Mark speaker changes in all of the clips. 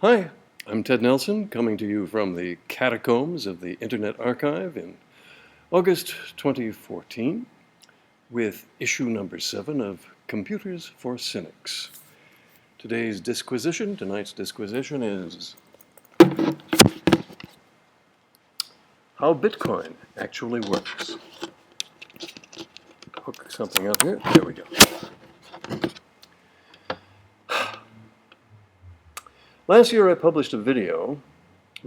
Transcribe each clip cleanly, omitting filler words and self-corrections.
Speaker 1: Hi, I'm Ted Nelson, coming to you from the catacombs of the Internet Archive in August 2014 with issue number 7 of Computers for Cynics. Tonight's disquisition is how Bitcoin actually works. Hook something up here. There we go. Last year I published a video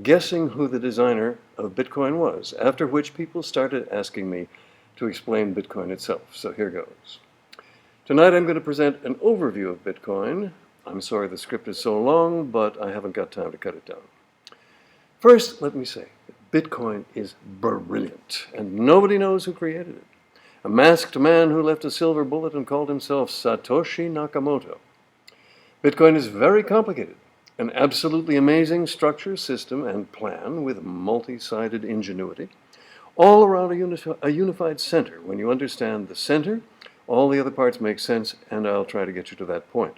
Speaker 1: guessing who the designer of Bitcoin was, after which people started asking me to explain Bitcoin itself. So here goes. Tonight I'm going to present an overview of Bitcoin. I'm sorry the script is so long, but I haven't got time to cut it down. First, let me say, Bitcoin is brilliant, and nobody knows who created it. A masked man who left a silver bullet and called himself Satoshi Nakamoto. Bitcoin is very complicated. An absolutely amazing structure, system, and plan with multi-sided ingenuity, all around a unified center. When you understand the center, all the other parts make sense, and I'll try to get you to that point.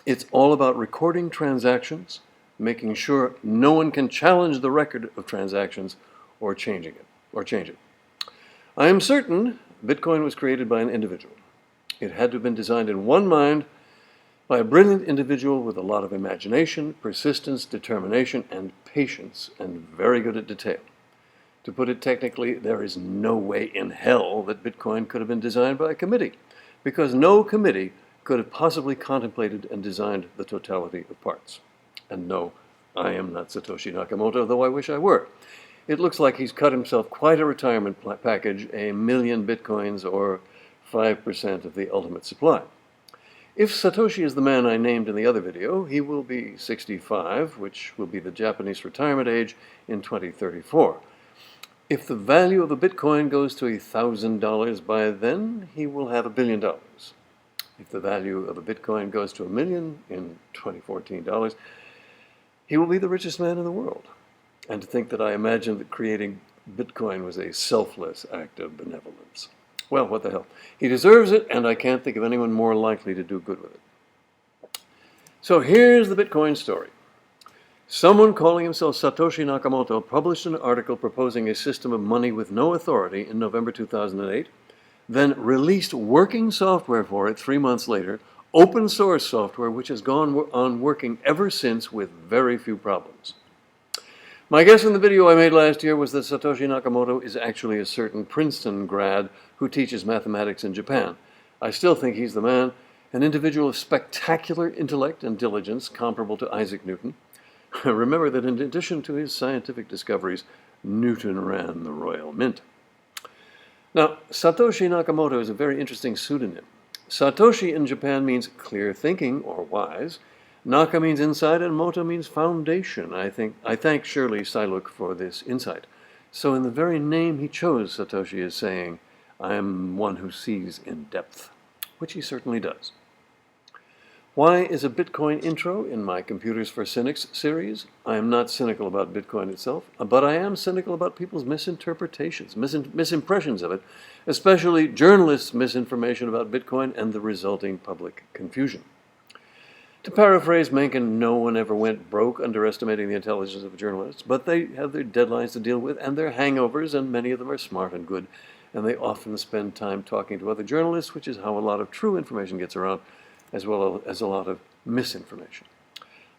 Speaker 1: It's all about recording transactions, making sure no one can challenge the record of transactions or change it. I am certain Bitcoin was created by an individual. It had to have been designed in one mind by a brilliant individual with a lot of imagination, persistence, determination, and patience, and very good at detail. To put it technically, there is no way in hell that Bitcoin could have been designed by a committee, because no committee could have possibly contemplated and designed the totality of parts. And no, I am not Satoshi Nakamoto, though I wish I were. It looks like he's cut himself quite a retirement package, 1 million Bitcoins, or 5% of the ultimate supply. If Satoshi is the man I named in the other video, he will be 65, which will be the Japanese retirement age in 2034. If the value of a Bitcoin goes to $1,000 by then, he will have $1 billion. If the value of a Bitcoin goes to $1 million in 2014 dollars, he will be the richest man in the world. And to think that I imagined that creating Bitcoin was a selfless act of benevolence. Well, what the hell. He deserves it, and I can't think of anyone more likely to do good with it. So here's the Bitcoin story. Someone calling himself Satoshi Nakamoto published an article proposing a system of money with no authority in November 2008, then released working software for it 3 months later, open source software which has gone on working ever since with very few problems. My guess in the video I made last year was that Satoshi Nakamoto is actually a certain Princeton grad who teaches mathematics in Japan. I still think he's the man, an individual of spectacular intellect and diligence comparable to Isaac Newton. Remember that in addition to his scientific discoveries, Newton ran the Royal Mint. Now, Satoshi Nakamoto is a very interesting pseudonym. Satoshi in Japan means clear thinking or wise. Naka means inside, and Moto means foundation. I thank Shirley Siluk for this insight. So in the very name he chose, Satoshi is saying, I am one who sees in depth, which he certainly does. Why is a Bitcoin intro in my Computers for Cynics series? I am not cynical about Bitcoin itself, but I am cynical about people's misinterpretations, misimpressions of it, especially journalists' misinformation about Bitcoin and the resulting public confusion. To paraphrase Mencken, no one ever went broke underestimating the intelligence of journalists, but they have their deadlines to deal with and their hangovers, and many of them are smart and good, and they often spend time talking to other journalists, which is how a lot of true information gets around, as well as a lot of misinformation.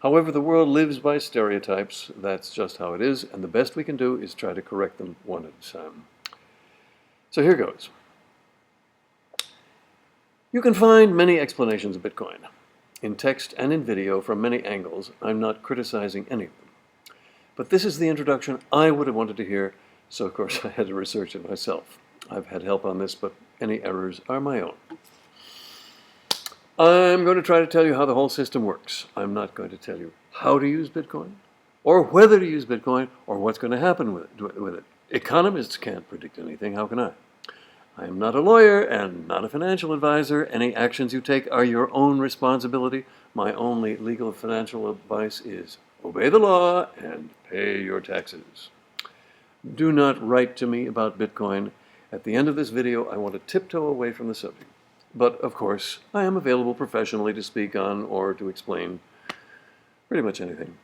Speaker 1: However, the world lives by stereotypes. That's just how it is, and the best we can do is try to correct them one at a time. So here goes. You can find many explanations of Bitcoin in text and in video from many angles. I'm not criticizing any of them. But this is the introduction I would have wanted to hear, so of course I had to research it myself. I've had help on this, but any errors are my own. I'm going to try to tell you how the whole system works. I'm not going to tell you how to use Bitcoin, or whether to use Bitcoin, or what's going to happen with it. Economists can't predict anything. How can I? I am not a lawyer and not a financial advisor. Any actions you take are your own responsibility. My only legal and financial advice is obey the law and pay your taxes. Do not write to me about Bitcoin. At the end of this video, I want to tiptoe away from the subject. But, of course, I am available professionally to speak on or to explain pretty much anything.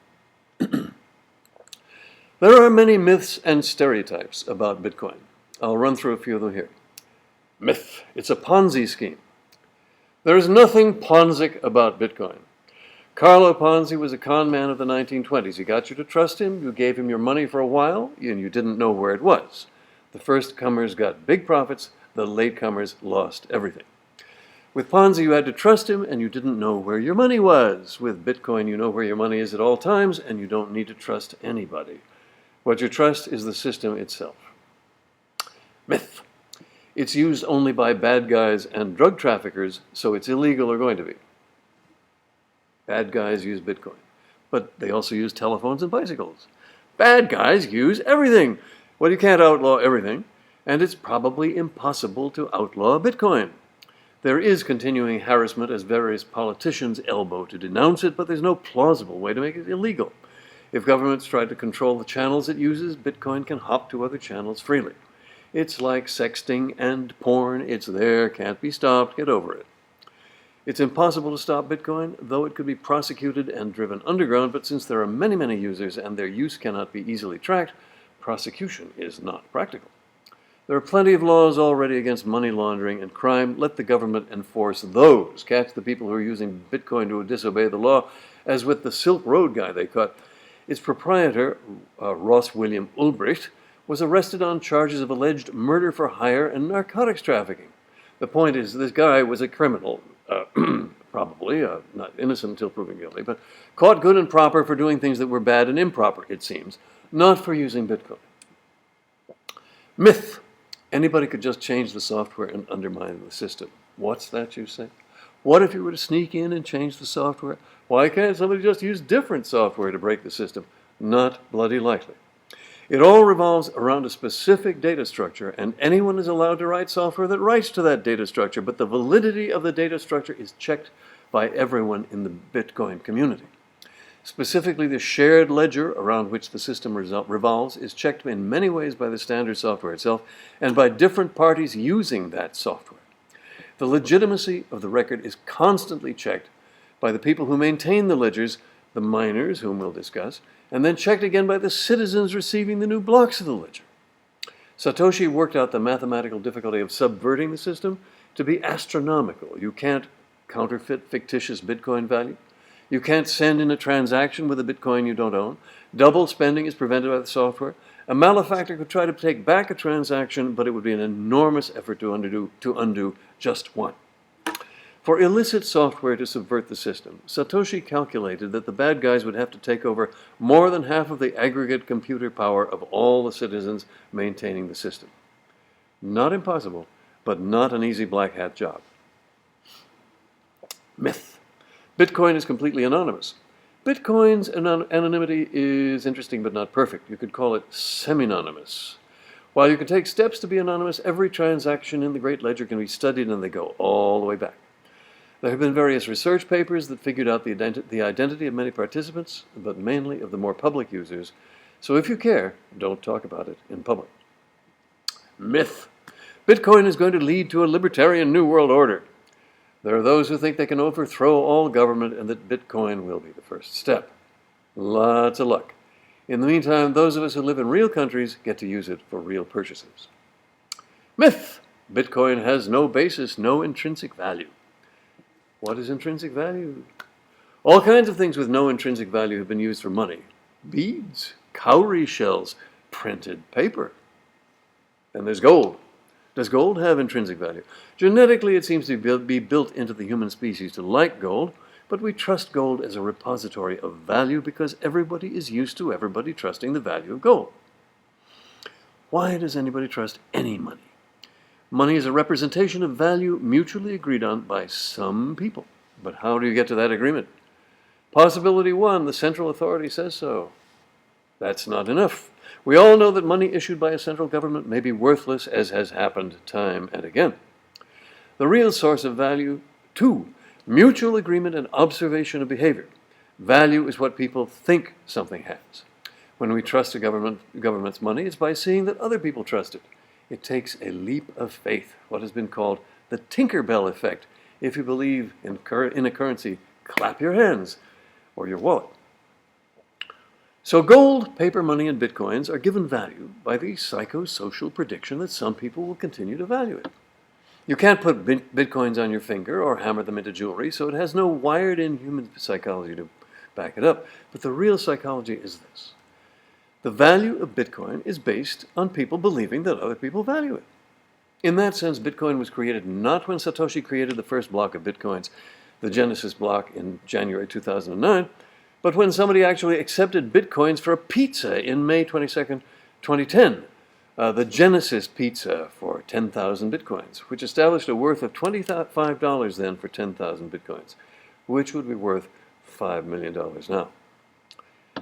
Speaker 1: There are many myths and stereotypes about Bitcoin. I'll run through a few of them here. Myth. It's a Ponzi scheme. There is nothing Ponzic about Bitcoin. Carlo Ponzi was a con man of the 1920s. He got you to trust him, you gave him your money for a while, and you didn't know where it was. The first comers got big profits, the latecomers lost everything. With Ponzi, you had to trust him, and you didn't know where your money was. With Bitcoin, you know where your money is at all times, and you don't need to trust anybody. What you trust is the system itself. Myth. It's used only by bad guys and drug traffickers, so it's illegal or going to be. Bad guys use Bitcoin, but they also use telephones and bicycles. Bad guys use everything. Well, you can't outlaw everything, and it's probably impossible to outlaw Bitcoin. There is continuing harassment as various politicians elbow to denounce it, but there's no plausible way to make it illegal. If governments try to control the channels it uses, Bitcoin can hop to other channels freely. It's like sexting and porn. It's there, can't be stopped, get over it. It's impossible to stop Bitcoin, though it could be prosecuted and driven underground, but since there are many, many users and their use cannot be easily tracked, prosecution is not practical. There are plenty of laws already against money laundering and crime. Let the government enforce those. Catch the people who are using Bitcoin to disobey the law, as with the Silk Road guy they caught. Its proprietor, Ross William Ulbricht, was arrested on charges of alleged murder for hire and narcotics trafficking. The point is, this guy was a criminal, probably not innocent until proven guilty, but caught good and proper for doing things that were bad and improper, it seems, not for using Bitcoin. Myth. Anybody could just change the software and undermine the system. What's that, you say? What if you were to sneak in and change the software? Why can't somebody just use different software to break the system? Not bloody likely. It all revolves around a specific data structure, and anyone is allowed to write software that writes to that data structure, but the validity of the data structure is checked by everyone in the Bitcoin community. Specifically, the shared ledger around which the system revolves is checked in many ways by the standard software itself and by different parties using that software. The legitimacy of the record is constantly checked by the people who maintain the ledgers, the miners, whom we'll discuss, and then checked again by the citizens receiving the new blocks of the ledger. Satoshi worked out the mathematical difficulty of subverting the system to be astronomical. You can't counterfeit fictitious Bitcoin value. You can't send in a transaction with a Bitcoin you don't own. Double spending is prevented by the software. A malefactor could try to take back a transaction, but it would be an enormous effort to undo just one. For illicit software to subvert the system, Satoshi calculated that the bad guys would have to take over more than half of the aggregate computer power of all the citizens maintaining the system. Not impossible, but not an easy black hat job. Myth. Bitcoin is completely anonymous. Bitcoin's anonymity is interesting but not perfect. You could call it semi-anonymous. While you can take steps to be anonymous, every transaction in the Great Ledger can be studied and they go all the way back. There have been various research papers that figured out the identity of many participants, but mainly of the more public users. So if you care, don't talk about it in public. Myth. Bitcoin is going to lead to a libertarian New World Order. There are those who think they can overthrow all government and that Bitcoin will be the first step. Lots of luck. In the meantime, those of us who live in real countries get to use it for real purchases. Myth. Bitcoin has no basis, no intrinsic value. What is intrinsic value? All kinds of things with no intrinsic value have been used for money. Beads, cowrie shells, printed paper. And there's gold. Does gold have intrinsic value? Genetically, it seems to be built into the human species to like gold, but we trust gold as a repository of value because everybody is used to everybody trusting the value of gold. Why does anybody trust any money? Money is a representation of value mutually agreed on by some people. But how do you get to that agreement? Possibility one, the central authority says so. That's not enough. We all know that money issued by a central government may be worthless, as has happened time and again. The real source of value, two, mutual agreement and observation of behavior. Value is what people think something has. When we trust a government's money, it's by seeing that other people trust it. It takes a leap of faith, what has been called the Tinkerbell effect. If you believe in a currency, clap your hands or your wallet. So gold, paper money, and bitcoins are given value by the psychosocial prediction that some people will continue to value it. You can't put bitcoins on your finger or hammer them into jewelry, so it has no wired-in human psychology to back it up. But the real psychology is this. The value of Bitcoin is based on people believing that other people value it. In that sense, Bitcoin was created not when Satoshi created the first block of Bitcoins, the Genesis block in January 2009, but when somebody actually accepted Bitcoins for a pizza in May 22nd, 2010, the Genesis pizza for 10,000 Bitcoins, which established a worth of $25 then for 10,000 Bitcoins, which would be worth $5 million now.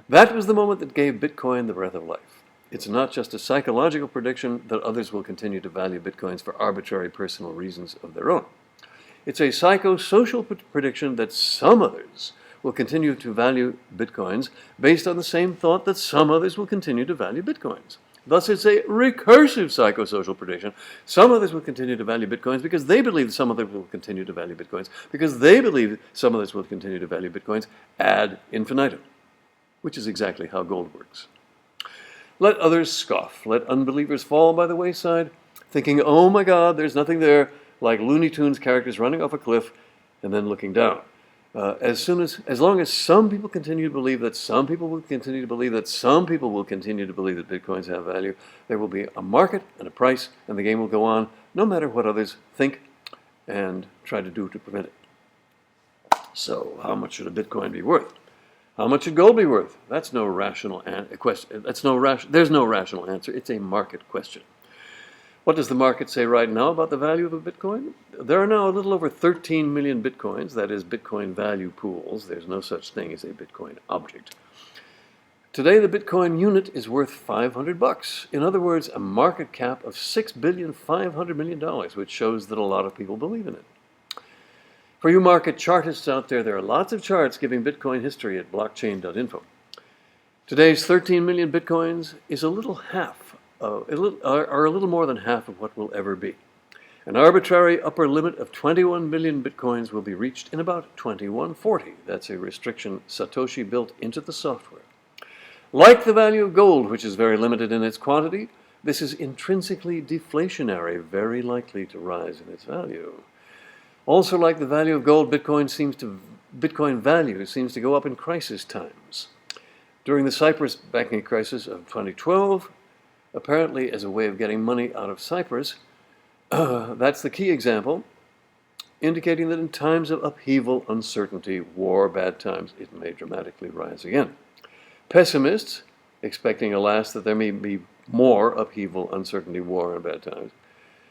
Speaker 1: That was the moment that gave Bitcoin the breath of life. It's not just a psychological prediction that others will continue to value Bitcoins for arbitrary personal reasons of their own. It's a psychosocial prediction that some others will continue to value Bitcoins based on the same thought that some others will continue to value Bitcoins. Thus, it's a recursive psychosocial prediction. Some others will continue to value Bitcoins because they believe some others will continue to value Bitcoins, because they believe some others will continue to value Bitcoins ad infinitum, which is exactly how gold works. Let others scoff. Let unbelievers fall by the wayside, thinking, oh my God, there's nothing there, like Looney Tunes characters running off a cliff and then looking down. As long as some people continue to believe that some people will continue to believe that some people will continue to believe that Bitcoins have value, there will be a market and a price, and the game will go on, no matter what others think and try to do to prevent it. So, how much should a Bitcoin be worth? How much should gold be worth? That's no rational question. There's no rational answer. It's a market question. What does the market say right now about the value of a Bitcoin? There are now a little over 13 million Bitcoins, that is, Bitcoin value pools. There's no such thing as a Bitcoin object. Today, the Bitcoin unit is worth $500. In other words, a market cap of $6,500,000,000, which shows that a lot of people believe in it. For you market chartists out there, there are lots of charts giving Bitcoin history at blockchain.info. Today's 13 million Bitcoins is a little more than half of what will ever be. An arbitrary upper limit of 21 million Bitcoins will be reached in about 2140. That's a restriction Satoshi built into the software. Like the value of gold, which is very limited in its quantity, this is intrinsically deflationary, very likely to rise in its value. Also, like the value of gold, Bitcoin value seems to go up in crisis times. During the Cyprus banking crisis of 2012, apparently as a way of getting money out of Cyprus, that's the key example, indicating that in times of upheaval, uncertainty, war, bad times, it may dramatically rise again. Pessimists, expecting alas that there may be more upheaval, uncertainty, war, and bad times,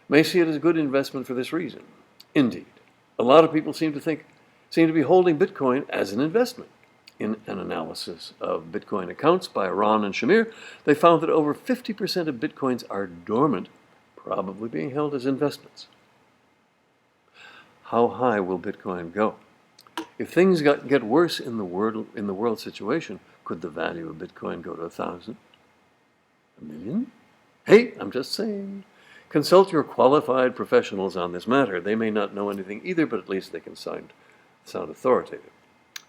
Speaker 1: may see it as a good investment for this reason. Indeed, a lot of people seem to be holding Bitcoin as an investment. In an analysis of Bitcoin accounts by Ron and Shamir, they found that over 50% of Bitcoins are dormant, probably being held as investments. How high will Bitcoin go? If things get worse in the world situation, could the value of Bitcoin go to 1,000? A million? Hey, I'm just saying. Consult your qualified professionals on this matter. They may not know anything either, but at least they can sound authoritative.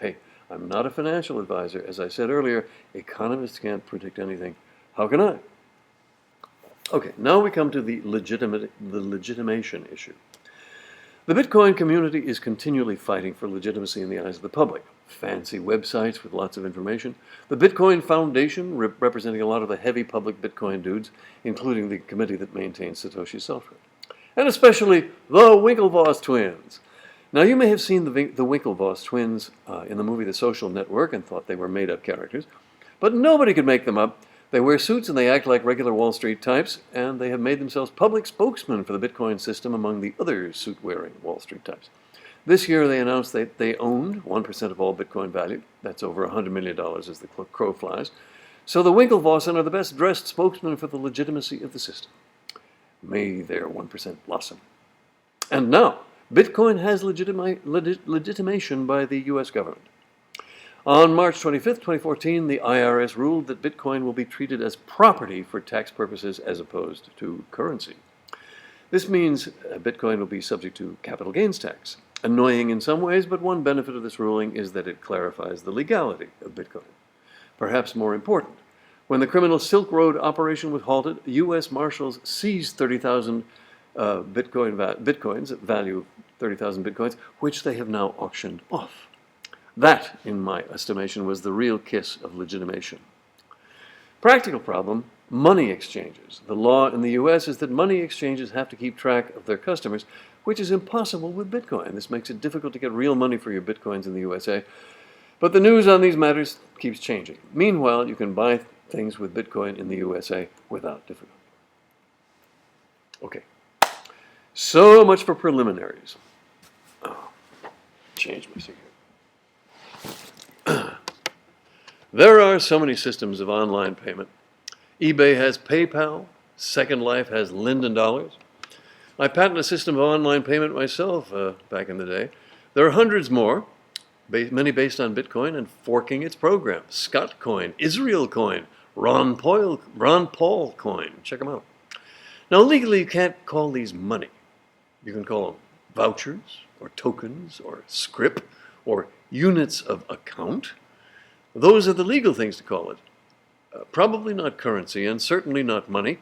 Speaker 1: Hey, I'm not a financial advisor. As I said earlier, economists can't predict anything. How can I? Okay, now we come to the legitimation issue. The Bitcoin community is continually fighting for legitimacy in the eyes of the public. Fancy websites with lots of information. The Bitcoin Foundation, representing a lot of the heavy public Bitcoin dudes, including the committee that maintains Satoshi's software. And especially the Winklevoss twins. Now, you may have seen the Winklevoss twins in the movie The Social Network and thought they were made-up characters, but nobody could make them up. They wear suits and they act like regular Wall Street types, and they have made themselves public spokesmen for the Bitcoin system among the other suit-wearing Wall Street types. This year, they announced that they owned 1% of all Bitcoin value. That's over $100 million as the crow flies. So the Winklevossen are the best-dressed spokesmen for the legitimacy of the system. May their 1% blossom. And now, Bitcoin has legitimation by the U.S. government. On March 25, 2014, the IRS ruled that Bitcoin will be treated as property for tax purposes as opposed to currency. This means Bitcoin will be subject to capital gains tax. Annoying in some ways, but one benefit of this ruling is that it clarifies the legality of Bitcoin. Perhaps more important, when the criminal Silk Road operation was halted, U.S. Marshals seized 30,000 bitcoins, value 30,000 bitcoins, which they have now auctioned off. That, in my estimation, was the real kiss of legitimation. Practical problem, money exchanges. The law in the U.S. is that money exchanges have to keep track of their customers, which is impossible with Bitcoin. This makes it difficult to get real money for your Bitcoins in the USA. But the news on these matters keeps changing. Meanwhile, you can buy things with Bitcoin in the USA without difficulty. Okay, so much for preliminaries. Oh, change my secret. There are so many systems of online payment. eBay has PayPal. Second Life has Linden Dollars. I patented a system of online payment myself back in the day. There are hundreds more, many based on Bitcoin and forking its program. Scott Coin, Israel Coin, Ron Paul Coin. Check them out. Now, legally, you can't call these money. You can call them vouchers or tokens or scrip or units of account. Those are the legal things to call it. Probably not currency and certainly not money.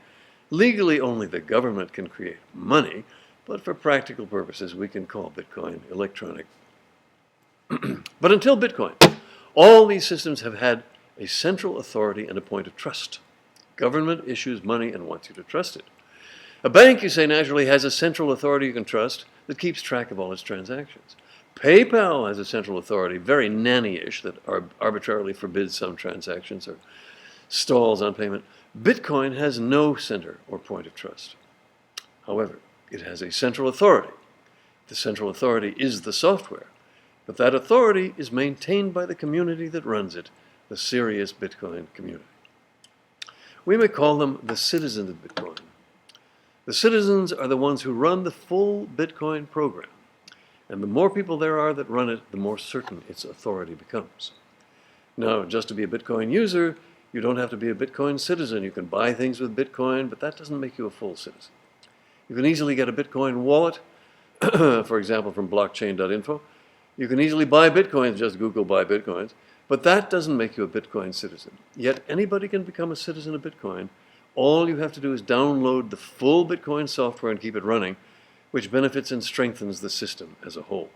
Speaker 1: Legally, only the government can create money, but for practical purposes, we can call Bitcoin electronic. But until Bitcoin, all these systems have had a central authority and a point of trust. Government issues money and wants you to trust it. A bank, you say, naturally has a central authority you can trust that keeps track of all its transactions. PayPal has a central authority, very nanny-ish, that arbitrarily forbids some transactions or stalls on payment. Bitcoin has no center or point of trust. However, it has a central authority. The central authority is the software, but that authority is maintained by the community that runs it, the serious Bitcoin community. We may call them the citizens of Bitcoin. The citizens are the ones who run the full Bitcoin program. And the more people there are that run it, the more certain its authority becomes. Now, just to be a Bitcoin user, you don't have to be a Bitcoin citizen. You can buy things with Bitcoin, but that doesn't make you a full citizen. You can easily get a Bitcoin wallet, for example, from blockchain.info. You can easily buy Bitcoins, just Google buy Bitcoins, but that doesn't make you a Bitcoin citizen. Yet anybody can become a citizen of Bitcoin. All you have to do is download the full Bitcoin software and keep it running, which benefits and strengthens the system as a whole.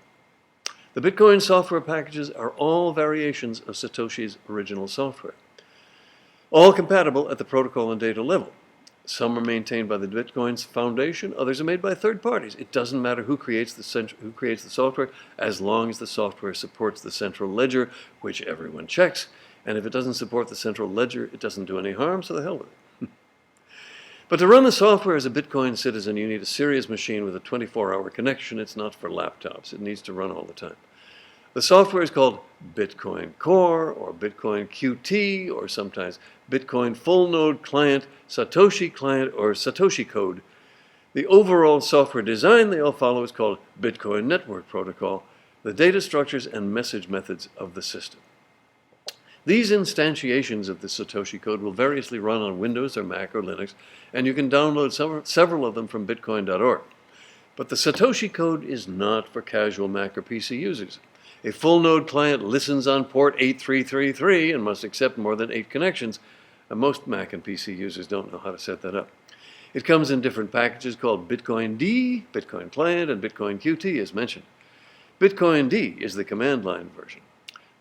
Speaker 1: The Bitcoin software packages are all variations of Satoshi's original software, all compatible at the protocol and data level. Some are maintained by the Bitcoin's foundation, others are made by third parties. It doesn't matter who creates the software, as long as the software supports the central ledger, which everyone checks. And if it doesn't support the central ledger, it doesn't do any harm, so the hell with it. But to run the software as a Bitcoin citizen, you need a serious machine with a 24-hour connection. It's not for laptops. It needs to run all the time. The software is called Bitcoin Core or Bitcoin QT or sometimes Bitcoin Full Node Client, Satoshi Client, or Satoshi Code. The overall software design they all follow is called Bitcoin Network Protocol, the data structures and message methods of the system. These instantiations of the Satoshi code will variously run on Windows or Mac or Linux, and you can download several of them from bitcoin.org. But the Satoshi code is not for casual Mac or PC users. A full node client listens on port 8333 and must accept more than 8 connections, and most Mac and PC users don't know how to set that up. It comes in different packages called Bitcoin D, Bitcoin Client, and Bitcoin QT as mentioned. Bitcoin D is the command line version.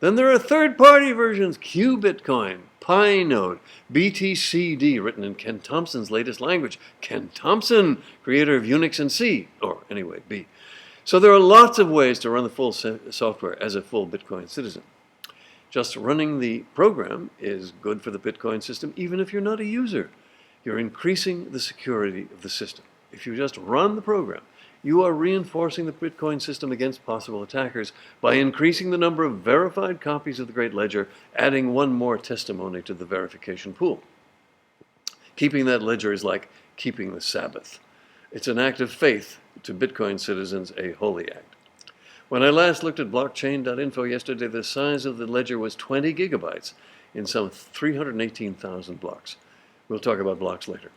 Speaker 1: Then there are third-party versions, QBitcoin, Pinode, BTCD, written in Ken Thompson's latest language. Ken Thompson, creator of Unix and C, or anyway, B. So there are lots of ways to run the full software as a full Bitcoin citizen. Just running the program is good for the Bitcoin system, even if you're not a user. You're increasing the security of the system. If you just run the program, you are reinforcing the Bitcoin system against possible attackers by increasing the number of verified copies of the Great Ledger, adding one more testimony to the verification pool. Keeping that ledger is like keeping the Sabbath. It's an act of faith, to Bitcoin citizens, a holy act. When I last looked at blockchain.info yesterday, the size of the ledger was 20 gigabytes in some 318,000 blocks. We'll talk about blocks later.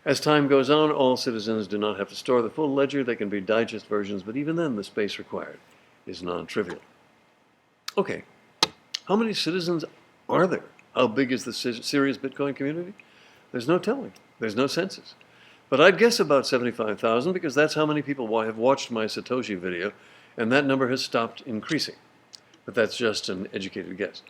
Speaker 1: As time goes on, all citizens do not have to store the full ledger. They can be digest versions, but even then the space required is non-trivial. Okay, how many citizens Are there? How big is the serious Bitcoin community? There's no telling. There's no census. But I'd guess about 75,000 because that's how many people have watched my Satoshi video, and that number has stopped increasing. But that's just an educated guess.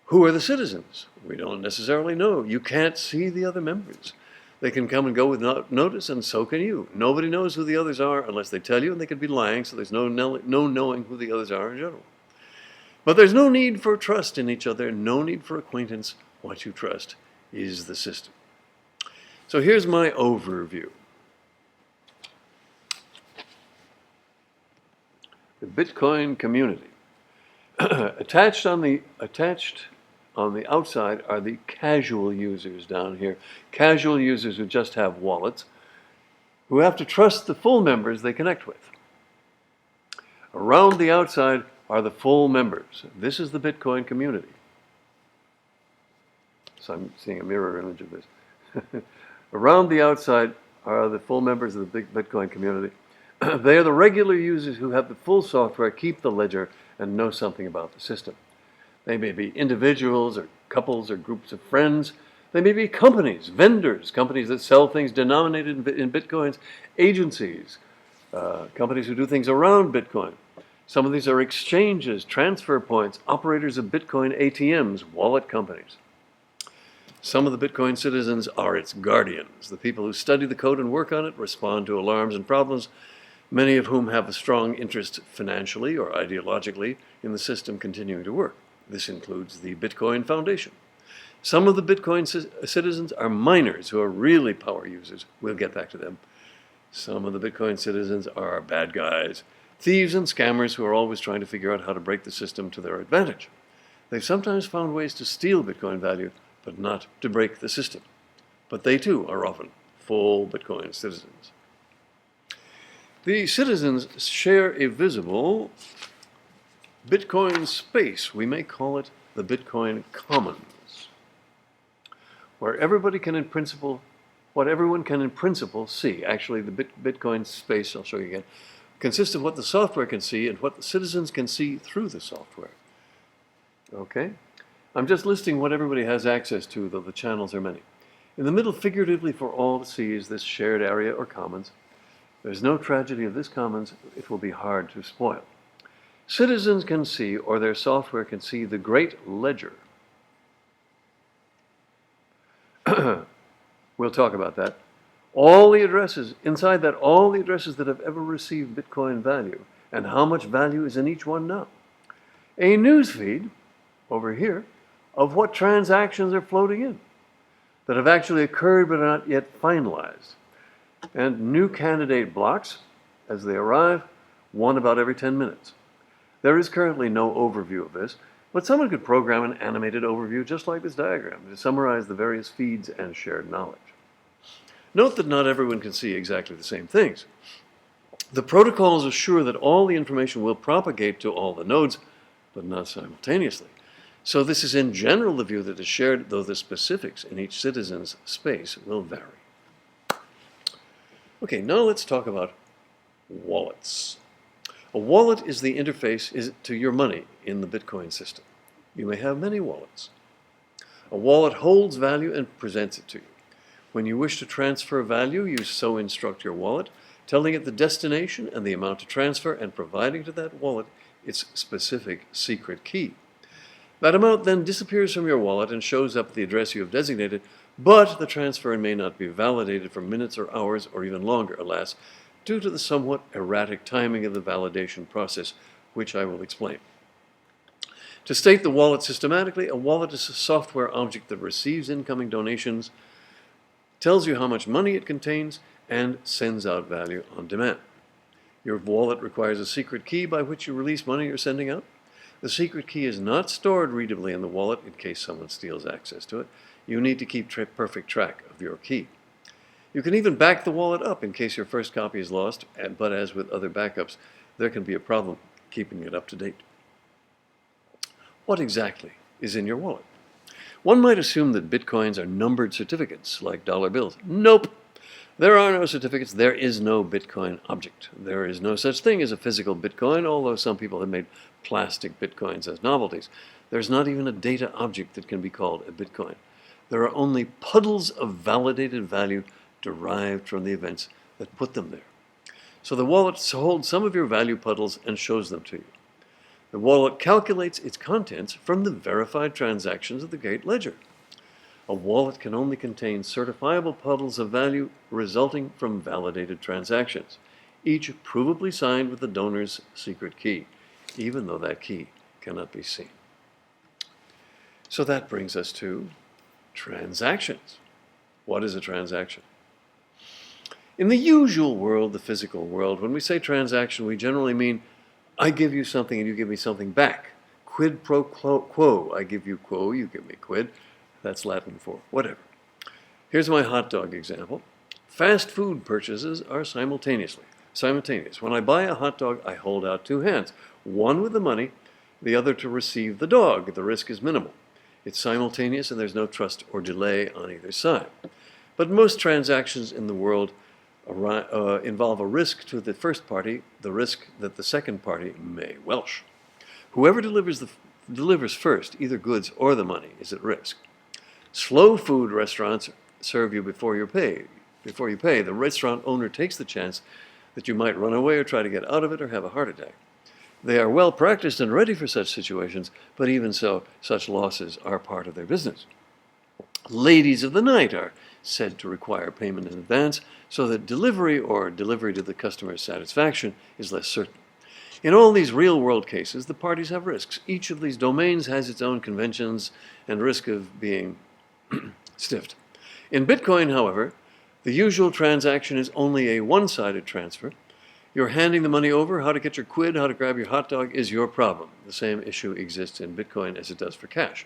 Speaker 1: Who are the citizens? We don't necessarily know. You can't see the other members. They can come and go with notice, and so can you. Nobody knows who the others are unless they tell you, and they could be lying, so there's no knowing who the others are in general. But there's no need for trust in each other, no need for acquaintance. What you trust is the system. So here's my overview. The Bitcoin community. Attached on the outside are the casual users down here. Casual users who just have wallets, who have to trust the full members they connect with. Around the outside are the full members. This is the Bitcoin community. So I'm seeing a mirror image of this. Around the outside are the full members of the big Bitcoin community. They are the regular users who have the full software, keep the ledger, and know something about the system. They may be individuals or couples or groups of friends. They may be companies, vendors, companies that sell things denominated in Bitcoins, agencies, companies who do things around Bitcoin. Some of these are exchanges, transfer points, operators of Bitcoin ATMs, wallet companies. Some of the Bitcoin citizens are its guardians, the people who study the code and work on it, respond to alarms and problems, many of whom have a strong interest financially or ideologically in the system continuing to work. This includes the Bitcoin Foundation. Some of the Bitcoin citizens are miners who are really power users. We'll get back to them. Some of the Bitcoin citizens are bad guys, thieves and scammers who are always trying to figure out how to break the system to their advantage. They've sometimes found ways to steal Bitcoin value, but not to break the system. But they too are often full Bitcoin citizens. The citizens share a visible Bitcoin space. We may call it the Bitcoin Commons, where everybody can in principle, what everyone can in principle see. Actually, the Bitcoin space, I'll show you again, consists of what the software can see and what the citizens can see through the software. Okay? I'm just listing what everybody has access to, though the channels are many. In the middle, figuratively for all to see, is this shared area or commons. There's no tragedy of this commons. It will be hard to spoil. Citizens can see, or their software can see, the great ledger. We'll talk about that. All the addresses, inside that, all the addresses that have ever received Bitcoin value, and how much value is in each one now. A newsfeed, over here, of what transactions are floating in, that have actually occurred but are not yet finalized. And new candidate blocks, as they arrive, one about every 10 minutes. There is currently no overview of this, but someone could program an animated overview just like this diagram to summarize the various feeds and shared knowledge. Note that not everyone can see exactly the same things. The protocols assure that all the information will propagate to all the nodes, but not simultaneously. So this is in general the view that is shared, though the specifics in each citizen's space will vary. Okay, now let's talk about wallets. A wallet is the interface to your money in the Bitcoin system. You may have many wallets. A wallet holds value and presents it to you. When you wish to transfer value, you so instruct your wallet, telling it the destination and the amount to transfer and providing to that wallet its specific secret key. That amount then disappears from your wallet and shows up the address you have designated, but the transfer may not be validated for minutes or hours or even longer, alas, due to the somewhat erratic timing of the validation process, which I will explain. To state the wallet systematically, a wallet is a software object that receives incoming donations, tells you how much money it contains, and sends out value on demand. Your wallet requires a secret key by which you release money you're sending out. The secret key is not stored readably in the wallet in case someone steals access to it. You need to keep perfect track of your key. You can even back the wallet up in case your first copy is lost, but as with other backups, there can be a problem keeping it up to date. What exactly is in your wallet? One might assume that bitcoins are numbered certificates, like dollar bills. Nope! There are no certificates. There is no Bitcoin object. There is no such thing as a physical Bitcoin, although some people have made plastic bitcoins as novelties. There's not even a data object that can be called a bitcoin. There are only puddles of validated value derived from the events that put them there. So the wallet holds some of your value puddles and shows them to you. The wallet calculates its contents from the verified transactions of the Great Ledger. A wallet can only contain certifiable puddles of value resulting from validated transactions, each provably signed with the donor's secret key, even though that key cannot be seen. So that brings us to transactions. What is a transaction? In the usual world, the physical world, when we say transaction, we generally mean I give you something and you give me something back. Quid pro quo. I give you quo, you give me quid. That's Latin for whatever. Here's my hot dog example. Fast food purchases are simultaneous. When I buy a hot dog, I hold out two hands, one with the money, the other to receive the dog. The risk is minimal. It's simultaneous and there's no trust or delay on either side. But most transactions in the world involve a risk to the first party, the risk that the second party may welsh. Whoever delivers first, either goods or the money, is at risk. Slow food restaurants serve you before you pay. The restaurant owner takes the chance that you might run away or try to get out of it or have a heart attack. They are well practiced and ready for such situations, but even so, such losses are part of their business. Ladies of the night are said to require payment in advance so that delivery to the customer's satisfaction is less certain. In all these real-world cases, the parties have risks. Each of these domains has its own conventions and risk of being stiffed. In Bitcoin, however, the usual transaction is only a one-sided transfer. You're handing the money over. How to get your quid, how to grab your hot dog is your problem. The same issue exists in Bitcoin as it does for cash.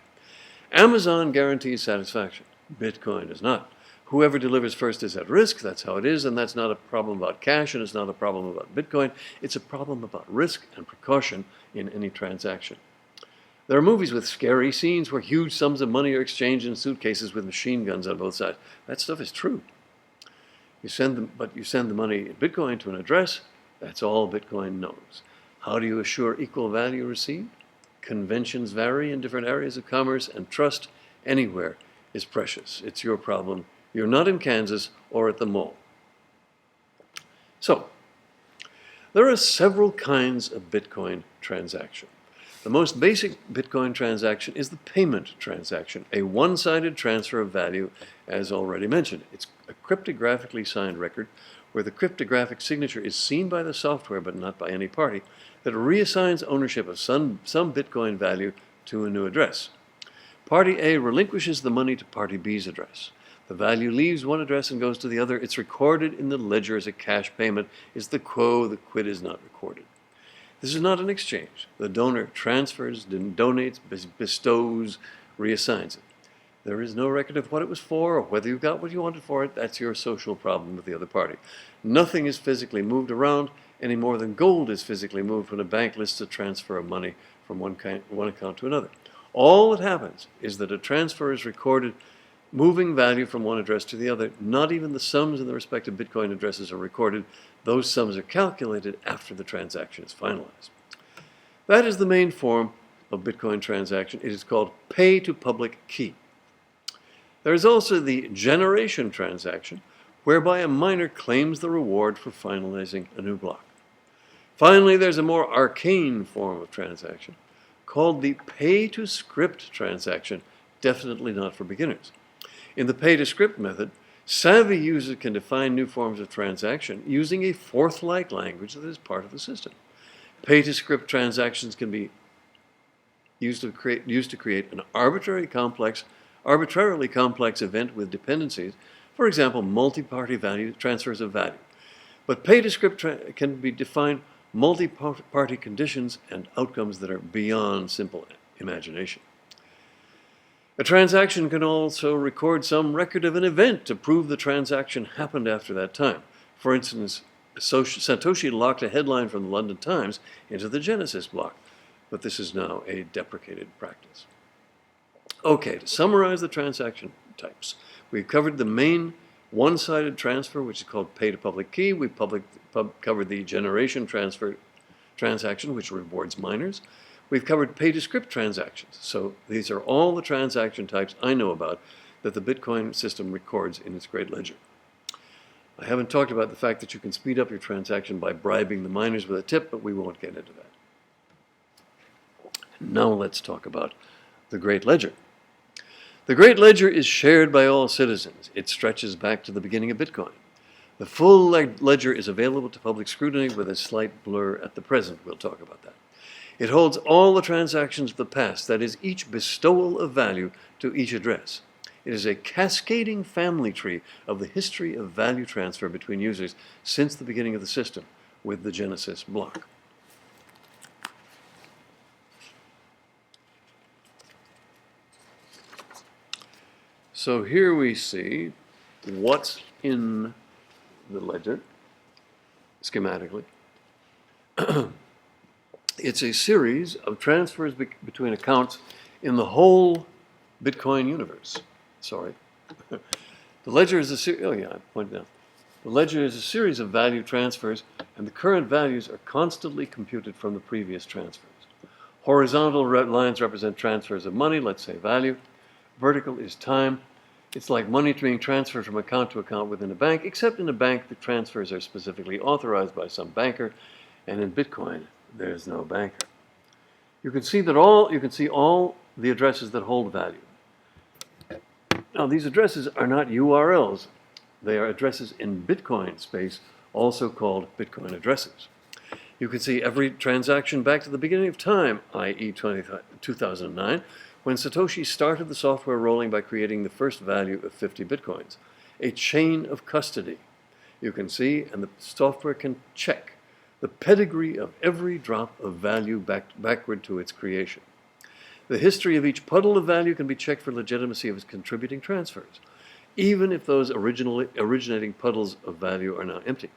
Speaker 1: Amazon guarantees satisfaction. Bitcoin does not. Whoever delivers first is at risk. That's how it is, and that's not a problem about cash, and it's not a problem about Bitcoin. It's a problem about risk and precaution in any transaction. There are movies with scary scenes where huge sums of money are exchanged in suitcases with machine guns on both sides. That stuff is true. You send the money in Bitcoin to an address. That's all Bitcoin knows. How do you assure equal value received? Conventions vary in different areas of commerce, and trust anywhere is precious. It's your problem. You're not in Kansas or at the mall. So, there are several kinds of Bitcoin transaction. The most basic Bitcoin transaction is the payment transaction, a one-sided transfer of value, as already mentioned. It's a cryptographically signed record where the cryptographic signature is seen by the software but not by any party that reassigns ownership of some Bitcoin value to a new address. Party A relinquishes the money to Party B's address. The value leaves one address and goes to the other. It's recorded in the ledger as a cash payment. It's the quo. The quid is not recorded. This is not an exchange. The donor transfers, donates, bestows, reassigns it. There is no record of what it was for or whether you got what you wanted for it. That's your social problem with the other party. Nothing is physically moved around any more than gold is physically moved when a bank lists a transfer of money from one account to another. All that happens is that a transfer is recorded, moving value from one address to the other. Not even the sums in the respective Bitcoin addresses are recorded. Those sums are calculated after the transaction is finalized. That is the main form of Bitcoin transaction. It is called pay to public key. There is also the generation transaction, whereby a miner claims the reward for finalizing a new block. Finally, there's a more arcane form of transaction called the pay-to-script transaction, definitely not for beginners. In the pay-to-script method, savvy users can define new forms of transaction using a Forth-like language that is part of the system. Pay-to-script transactions can be used to create an arbitrarily complex event with dependencies, for example, multi-party transfers of value. But pay-to-script can be defined multi-party conditions and outcomes that are beyond simple imagination. A transaction can also record some record of an event to prove the transaction happened after that time. For instance, Satoshi locked a headline from the London Times into the Genesis block, but this is now a deprecated practice. Okay, to summarize the transaction types, we've covered the main one-sided transfer, which is called pay-to-public key. We've covered the generation transfer transaction, which rewards miners. We've covered pay-to-script transactions. So these are all the transaction types I know about that the Bitcoin system records in its Great Ledger. I haven't talked about the fact that you can speed up your transaction by bribing the miners with a tip, but we won't get into that. Now let's talk about the Great Ledger. The Great Ledger is shared by all citizens. It stretches back to the beginning of Bitcoin. The full ledger is available to public scrutiny with a slight blur at the present. We'll talk about that. It holds all the transactions of the past, that is, each bestowal of value to each address. It is a cascading family tree of the history of value transfer between users since the beginning of the system with the Genesis block. So here we see what's in the ledger schematically. It's a series of transfers between accounts in the whole Bitcoin universe. Sorry. The ledger is a series, oh yeah, I pointed out. The ledger is a series of value transfers, and the current values are constantly computed from the previous transfers. Horizontal lines represent transfers of money, let's say value. Vertical is time. It's like money being transferred from account to account within a bank, except in a bank the transfers are specifically authorized by some banker, and in Bitcoin there's no banker. You can see all the addresses that hold value. Now, these addresses are not URLs. They are addresses in Bitcoin space, also called Bitcoin addresses. You can see every transaction back to the beginning of time, i.e. 2009, when Satoshi started the software rolling by creating the first value of 50 Bitcoins, a chain of custody. You can see, and the software can check, the pedigree of every drop of value backward to its creation. The history of each puddle of value can be checked for legitimacy of its contributing transfers, even if those originating puddles of value are now empty.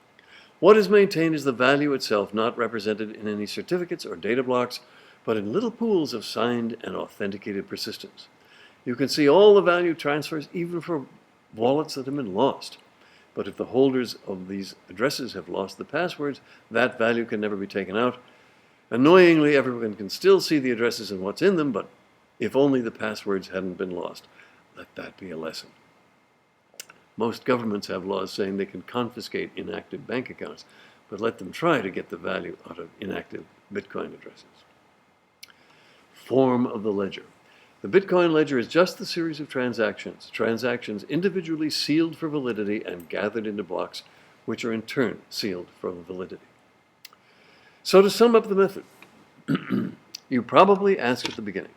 Speaker 1: What is maintained is the value itself, not represented in any certificates or data blocks, but in little pools of signed and authenticated persistence. You can see all the value transfers, even for wallets that have been lost. But if the holders of these addresses have lost the passwords, that value can never be taken out. Annoyingly, everyone can still see the addresses and what's in them, but if only the passwords hadn't been lost. Let that be a lesson. Most governments have laws saying they can confiscate inactive bank accounts, but let them try to get the value out of inactive Bitcoin addresses. Form of the ledger. The Bitcoin ledger is just the series of transactions individually sealed for validity and gathered into blocks, which are in turn sealed for validity. So to sum up the method, you probably ask at the beginning,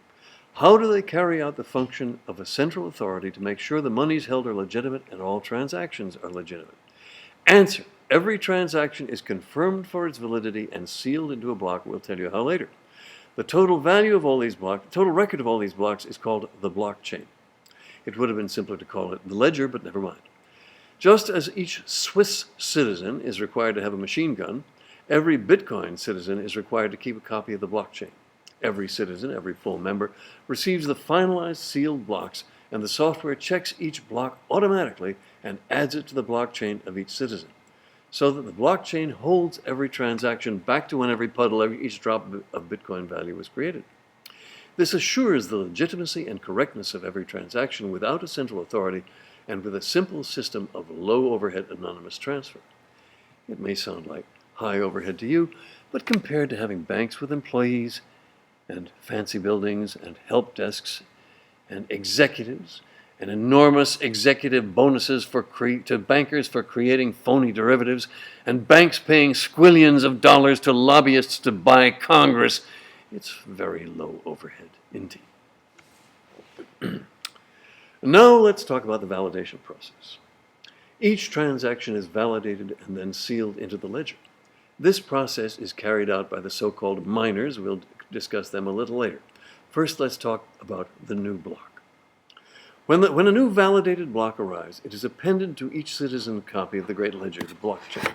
Speaker 1: how do they carry out the function of a central authority to make sure the monies held are legitimate and all transactions are legitimate? Answer, every transaction is confirmed for its validity and sealed into a block. We'll tell you how later. The total value of all these blocks, the total record of all these blocks is called the blockchain. It would have been simpler to call it the ledger, but never mind. Just as each Swiss citizen is required to have a machine gun, every Bitcoin citizen is required to keep a copy of the blockchain. Every citizen, every full member, receives the finalized sealed blocks, and the software checks each block automatically and adds it to the blockchain of each citizen, so that the blockchain holds every transaction back to when every puddle, each drop of Bitcoin value was created. This assures the legitimacy and correctness of every transaction without a central authority and with a simple system of low overhead anonymous transfer. It may sound like high overhead to you, but compared to having banks with employees and fancy buildings and help desks and executives and enormous executive bonuses to bankers for creating phony derivatives and banks paying squillions of dollars to lobbyists to buy Congress, it's very low overhead indeed. Now let's talk about the validation process. Each transaction is validated and then sealed into the ledger. This process is carried out by the so-called miners. We'll discuss them a little later. First, let's talk about the new block. When a new validated block arrives, it is appended to each citizen's copy of the Great Ledger, the blockchain.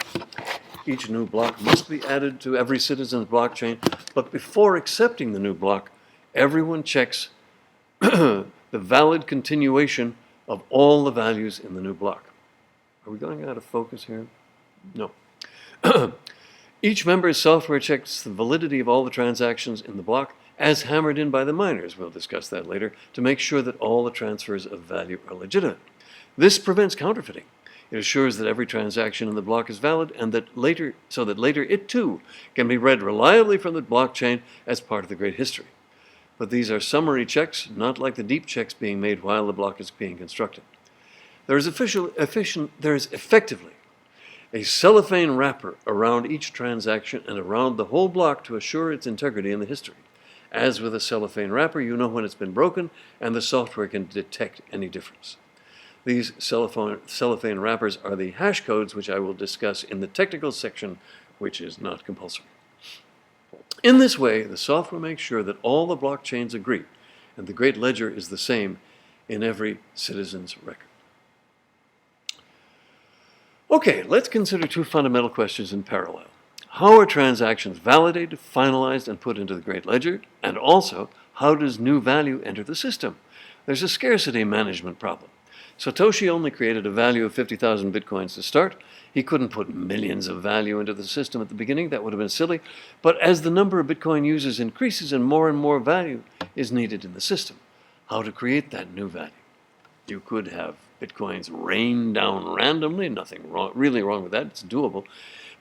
Speaker 1: Each new block must be added to every citizen's blockchain, but before accepting the new block, everyone checks the valid continuation of all the values in the new block. Are we going out of focus here? No. Each member's software checks the validity of all the transactions in the block as hammered in by the miners, we'll discuss that later, to make sure that all the transfers of value are legitimate. This prevents counterfeiting. It assures that every transaction in the block is valid and that later it too can be read reliably from the blockchain as part of the great history. But these are summary checks, not like the deep checks being made while the block is being constructed. There is effectively a cellophane wrapper around each transaction and around the whole block to assure its integrity in the history. As with a cellophane wrapper, you know when it's been broken, and the software can detect any difference. These cellophane wrappers are the hash codes, which I will discuss in the technical section, which is not compulsory. In this way, the software makes sure that all the blockchains agree, and the Great Ledger is the same in every citizen's record. Okay, let's consider two fundamental questions in parallel. How are transactions validated, finalized, and put into the Great Ledger? And also, how does new value enter the system? There's a scarcity management problem. Satoshi only created a value of 50,000 bitcoins to start. He couldn't put millions of value into the system at the beginning. That would have been silly. But as the number of Bitcoin users increases and more value is needed in the system, how to create that new value? You could have Bitcoins rain down randomly. Nothing really wrong with that. It's doable.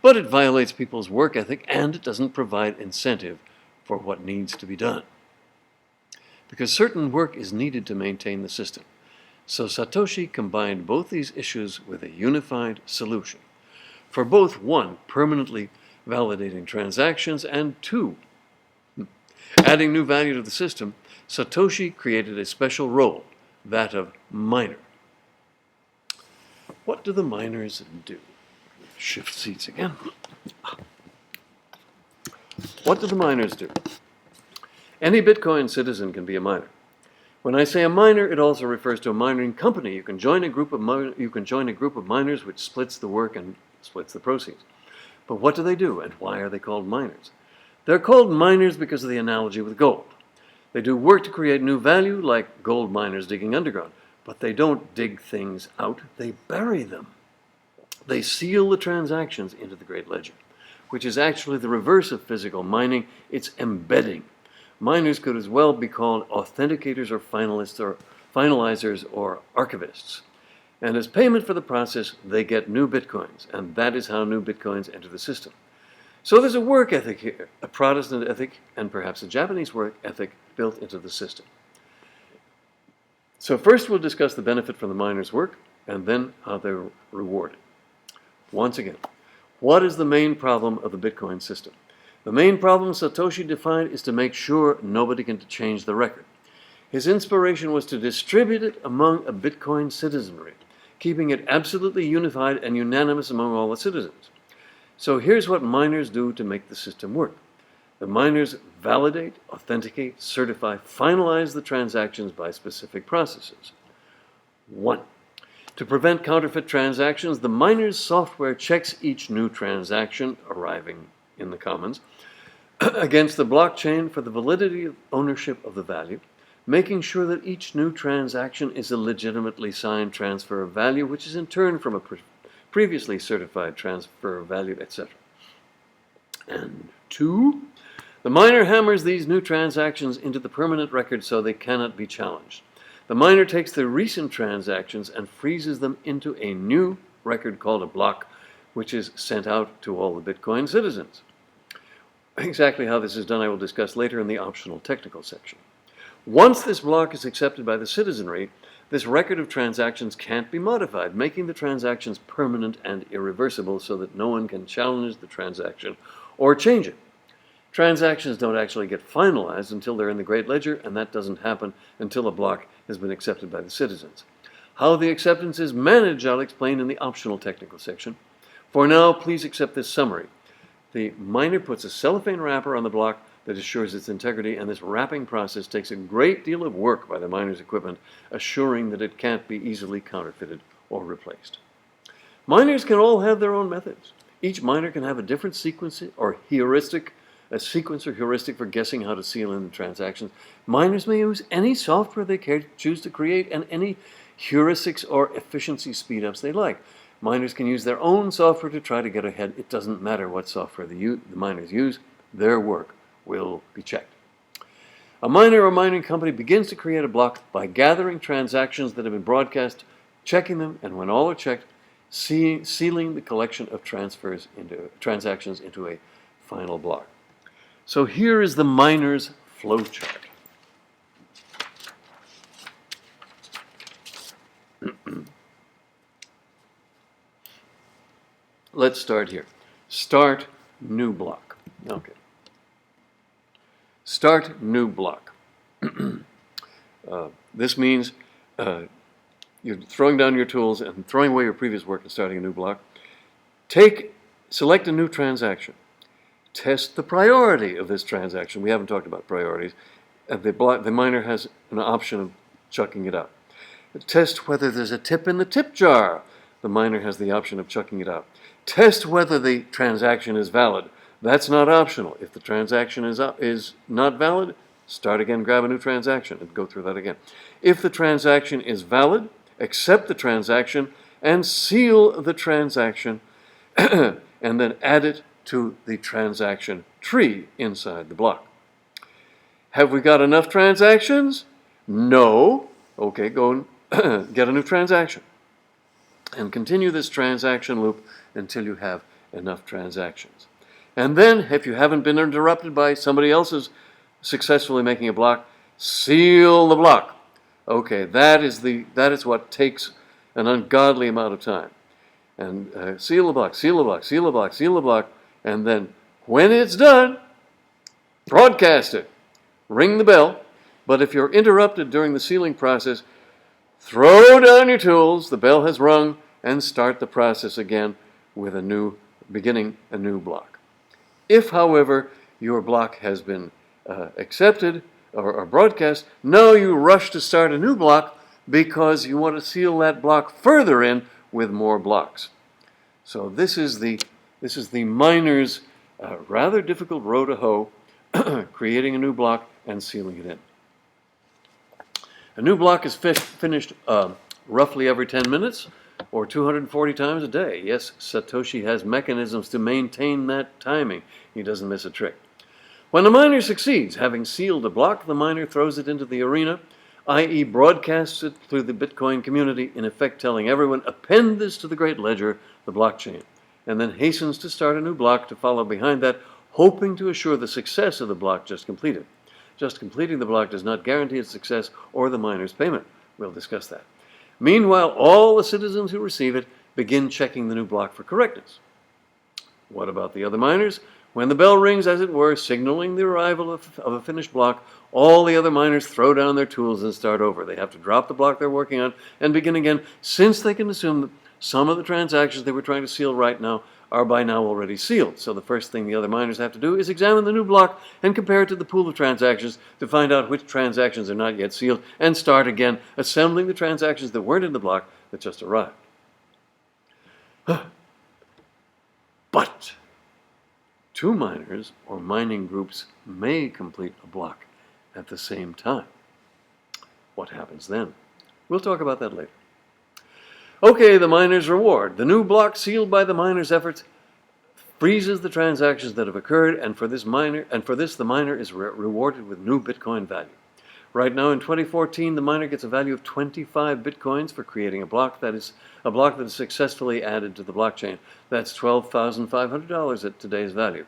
Speaker 1: But it violates people's work ethic, and it doesn't provide incentive for what needs to be done. Because certain work is needed to maintain the system. So Satoshi combined both these issues with a unified solution. For both, one, permanently validating transactions, and two, adding new value to the system, Satoshi created a special role, that of miner. What do the miners do? Shift seats again. What do the miners do? Any Bitcoin citizen can be a miner. When I say a miner, it also refers to a mining company. You can join a group of miners which splits the work and splits the proceeds. But what do they do, and why are they called miners? They're called miners because of the analogy with gold. They do work to create new value, like gold miners digging underground. But they don't dig things out, they bury them. They seal the transactions into the Great Ledger, which is actually the reverse of physical mining. It's embedding. Miners could as well be called authenticators or finalizers or archivists. And as payment for the process, they get new bitcoins, and that is how new bitcoins enter the system. So there's a work ethic here, a Protestant ethic, and perhaps a Japanese work ethic built into the system. So first we'll discuss the benefit from the miners' work, and then how they're rewarded. Once again, what is the main problem of the Bitcoin system? The main problem Satoshi defined is to make sure nobody can change the record. His inspiration was to distribute it among a Bitcoin citizenry, keeping it absolutely unified and unanimous among all the citizens. So here's what miners do to make the system work. The miners validate, authenticate, certify, finalize the transactions by specific processes. 1. To prevent counterfeit transactions, the miner's software checks each new transaction arriving in the commons against the blockchain for the validity of ownership of the value, making sure that each new transaction is a legitimately signed transfer of value, which is in turn from a previously certified transfer of value, etc. And 2, the miner hammers these new transactions into the permanent record so they cannot be challenged. The miner takes the recent transactions and freezes them into a new record called a block, which is sent out to all the Bitcoin citizens. Exactly how this is done I will discuss later in the optional technical section. Once this block is accepted by the citizenry, this record of transactions can't be modified, making the transactions permanent and irreversible so that no one can challenge the transaction or change it. Transactions don't actually get finalized until they're in the Great Ledger, and that doesn't happen until a block has been accepted by the citizens. How the acceptance is managed I'll explain in the optional technical section. For now, please accept this summary. The miner puts a cellophane wrapper on the block that assures its integrity, and this wrapping process takes a great deal of work by the miner's equipment, assuring that it can't be easily counterfeited or replaced. Miners can all have their own methods. Each miner can have a different sequence or heuristic for guessing how to seal in the transactions. Miners may use any software they choose to create and any heuristics or efficiency speedups they like. Miners can use their own software to try to get ahead. It doesn't matter what software the miners use, their work will be checked. A miner or mining company begins to create a block by gathering transactions that have been broadcast, checking them, and when all are checked, sealing the collection of transactions into a final block. So here is the miner's flowchart. Let's start here. Start new block. Okay. Start new block. This means you're throwing down your tools and throwing away your previous work and starting a new block. Select a new transaction. Test the priority of this transaction. We haven't talked about priorities. The miner has an option of chucking it out. Test whether there's a tip in the tip jar. The miner has the option of chucking it out. Test whether the transaction is valid. That's not optional. If the transaction is not valid, start again, grab a new transaction, and go through that again. If the transaction is valid, accept the transaction and seal the transaction, and then add it to the transaction tree inside the block. Have we got enough transactions? No. Okay, go and get a new transaction. And continue this transaction loop until you have enough transactions. And then, if you haven't been interrupted by somebody else's successfully making a block, seal the block. Okay, that is what takes an ungodly amount of time. And seal the block, seal the block, seal the block, seal the block, and then when it's done, broadcast it. Ring the bell. But if you're interrupted during the sealing process, throw down your tools, the bell has rung, and start the process again with beginning a new block. If, however, your block has been accepted or broadcast, now you rush to start a new block because you want to seal that block further in with more blocks. So this is the miner's rather difficult row to hoe, creating a new block and sealing it in. A new block is finished roughly every 10 minutes or 240 times a day. Yes, Satoshi has mechanisms to maintain that timing. He doesn't miss a trick. When a miner succeeds, having sealed a block, the miner throws it into the arena, i.e. broadcasts it through the Bitcoin community, in effect telling everyone, append this to the great ledger, the blockchain, and then hastens to start a new block to follow behind that, hoping to assure the success of the block just completed. Just completing the block does not guarantee its success or the miner's payment. We'll discuss that. Meanwhile, all the citizens who receive it begin checking the new block for correctness. What about the other miners? When the bell rings, as it were, signaling the arrival of a finished block, all the other miners throw down their tools and start over. They have to drop the block they're working on and begin again, since they can assume that some of the transactions they were trying to seal right now are by now already sealed. So the first thing the other miners have to do is examine the new block and compare it to the pool of transactions to find out which transactions are not yet sealed, and start again, assembling the transactions that weren't in the block that just arrived. But two miners or mining groups may complete a block at the same time. What happens then? We'll talk about that later. Okay, the miner's reward. The new block sealed by the miner's efforts freezes the transactions that have occurred, and for this the miner is rewarded with new Bitcoin value. Right now in 2014, the miner gets a value of 25 Bitcoins for creating a block that is successfully added to the blockchain. That's $12,500 at today's value.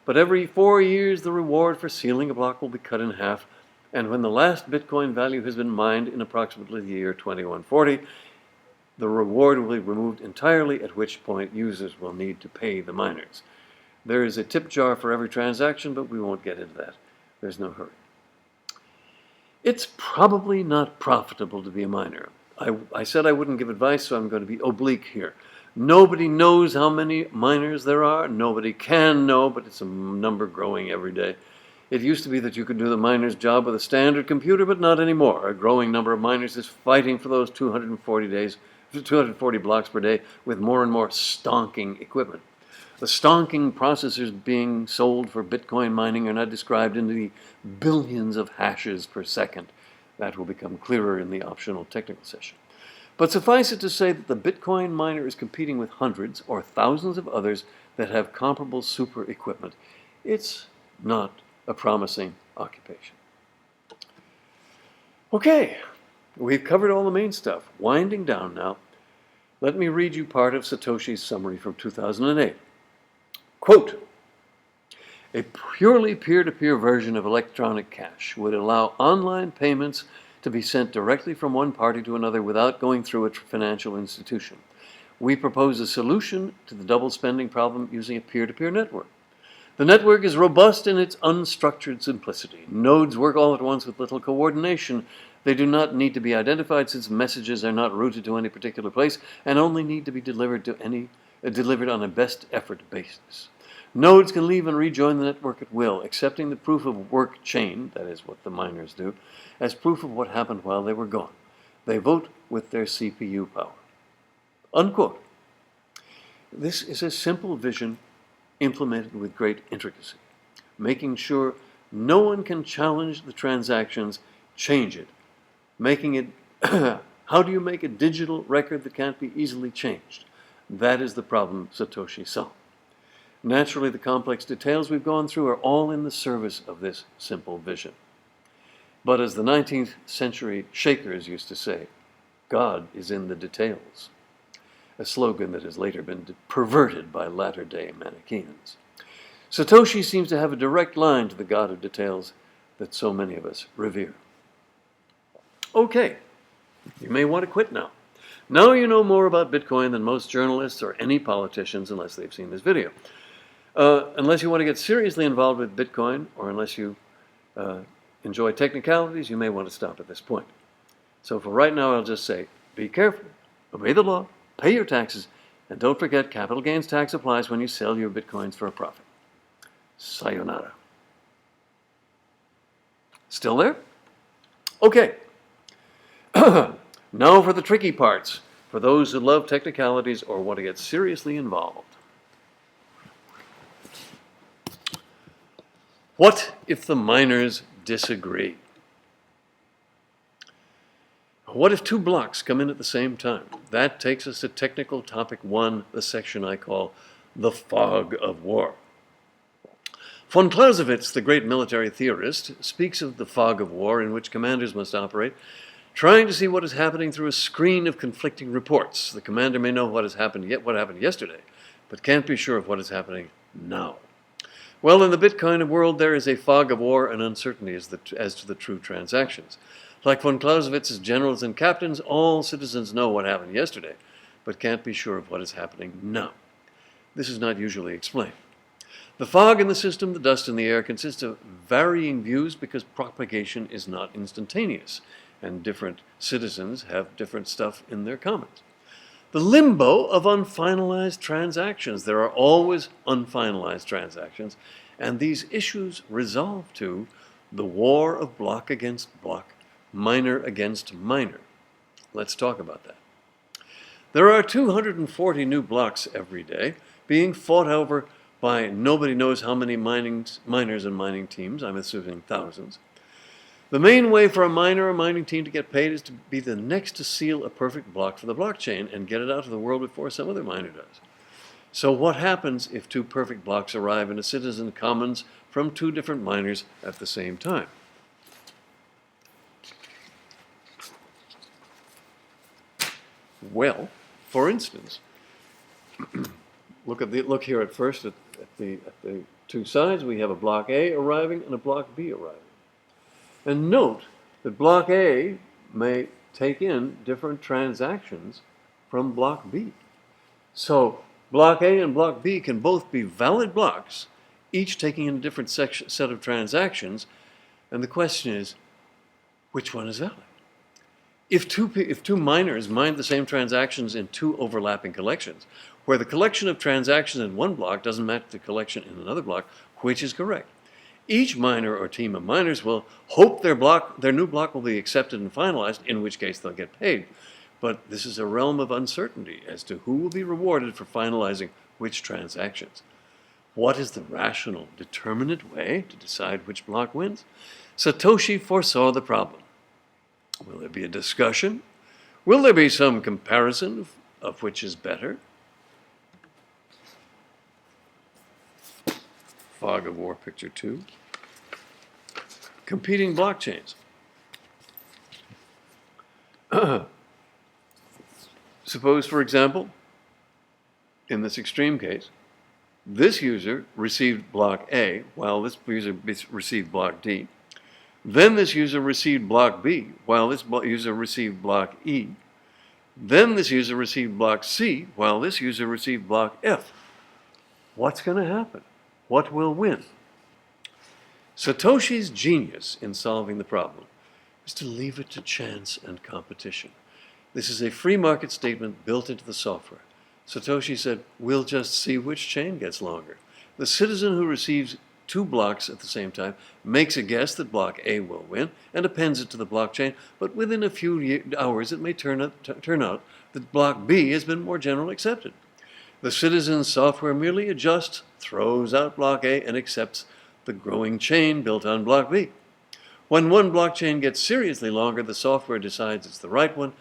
Speaker 1: But every 4 years, the reward for sealing a block will be cut in half, and when the last Bitcoin value has been mined in approximately the year 2140, the reward will be removed entirely, at which point users will need to pay the miners. There is a tip jar for every transaction, but we won't get into that. There's no hurry. It's probably not profitable to be a miner. I said I wouldn't give advice, so I'm going to be oblique here. Nobody knows how many miners there are. Nobody can know, but it's a number growing every day. It used to be that you could do the miner's job with a standard computer, but not anymore. A growing number of miners is fighting for those 240 blocks per day with more and more stonking equipment. The stonking processors being sold for Bitcoin mining are not described in the billions of hashes per second. That will become clearer in the optional technical session. But suffice it to say that the Bitcoin miner is competing with hundreds or thousands of others that have comparable super equipment. It's not a promising occupation. Okay, we've covered all the main stuff. Winding down now, let me read you part of Satoshi's summary from 2008. Quote, "A purely peer-to-peer version of electronic cash would allow online payments to be sent directly from one party to another without going through a financial institution. We propose a solution to the double spending problem using a peer-to-peer network. The network is robust in its unstructured simplicity. Nodes work all at once with little coordination. They do not need to be identified since messages are not routed to any particular place and only need to be delivered on a best effort basis. Nodes can leave and rejoin the network at will, accepting the proof of work chain, that is what the miners do, as proof of what happened while they were gone. They vote with their CPU power." Unquote. This is a simple vision implemented with great intricacy, making sure no one can challenge the transactions, change it, making it, how do you make a digital record that can't be easily changed? That is the problem Satoshi solved. Naturally, the complex details we've gone through are all in the service of this simple vision. But as the 19th century Shakers used to say, God is in the details. A slogan that has later been perverted by latter-day Manichaeans. Satoshi seems to have a direct line to the God of details that so many of us revere. Okay, you may want to quit now. Now you know more about Bitcoin than most journalists or any politicians unless they've seen this video. Unless you want to get seriously involved with Bitcoin or unless you enjoy technicalities, you may want to stop at this point. So for right now, I'll just say, be careful, obey the law, pay your taxes, and don't forget capital gains tax applies when you sell your Bitcoins for a profit. Sayonara. Still there? Okay. Now for the tricky parts, for those who love technicalities or want to get seriously involved. What if the miners disagree? What if two blocks come in at the same time? That takes us to technical topic 1, the section I call the fog of war. Von Clausewitz, the great military theorist, speaks of the fog of war in which commanders must operate, trying to see what is happening through a screen of conflicting reports. The commander may know what happened yesterday, but can't be sure of what is happening now. Well, in the Bitcoin world, there is a fog of war and uncertainty as to the true transactions. Like von Clausewitz's generals and captains, all citizens know what happened yesterday, but can't be sure of what is happening now. This is not usually explained. The fog in the system, the dust in the air, consists of varying views because propagation is not instantaneous, and different citizens have different stuff in their comments. The limbo of unfinalized transactions. There are always unfinalized transactions, and these issues resolve to the war of block against block, miner against miner. Let's talk about that. There are 240 new blocks every day being fought over by nobody knows how many miners and mining teams, I'm assuming thousands. The main way for a miner or mining team to get paid is to be the next to seal a perfect block for the blockchain and get it out to the world before some other miner does. So what happens if two perfect blocks arrive in a citizen commons from two different miners at the same time? Well, for instance, look here at first at the two sides. We have a block A arriving and a block B arriving. And note that block A may take in different transactions from block B. So block A and block B can both be valid blocks, each taking in a different set of transactions. And the question is, which one is valid? If two miners mine the same transactions in two overlapping collections, where the collection of transactions in one block doesn't match the collection in another block, which is correct? Each miner or team of miners will hope their new block will be accepted and finalized, in which case they'll get paid. But this is a realm of uncertainty as to who will be rewarded for finalizing which transactions. What is the rational, determinate way to decide which block wins? Satoshi foresaw the problem. Will there be a discussion? Will there be some comparison of which is better? Fog of War, picture 2. Competing blockchains. Suppose, for example, in this extreme case, this user received block A while this user received block D. Then this user received block B while this user received block E. Then this user received block C while this user received block F. What's going to happen? What will win? Satoshi's genius in solving the problem is to leave it to chance and competition. This is a free market statement built into the software. Satoshi said, we'll just see which chain gets longer. The citizen who receives 2 blocks at the same time makes a guess that block A will win and appends it to the blockchain, but within a few hours it may turn out that block B has been more generally accepted. The citizen's software merely adjusts, throws out block A, and accepts the growing chain built on block B. When one blockchain gets seriously longer, the software decides it's the right one,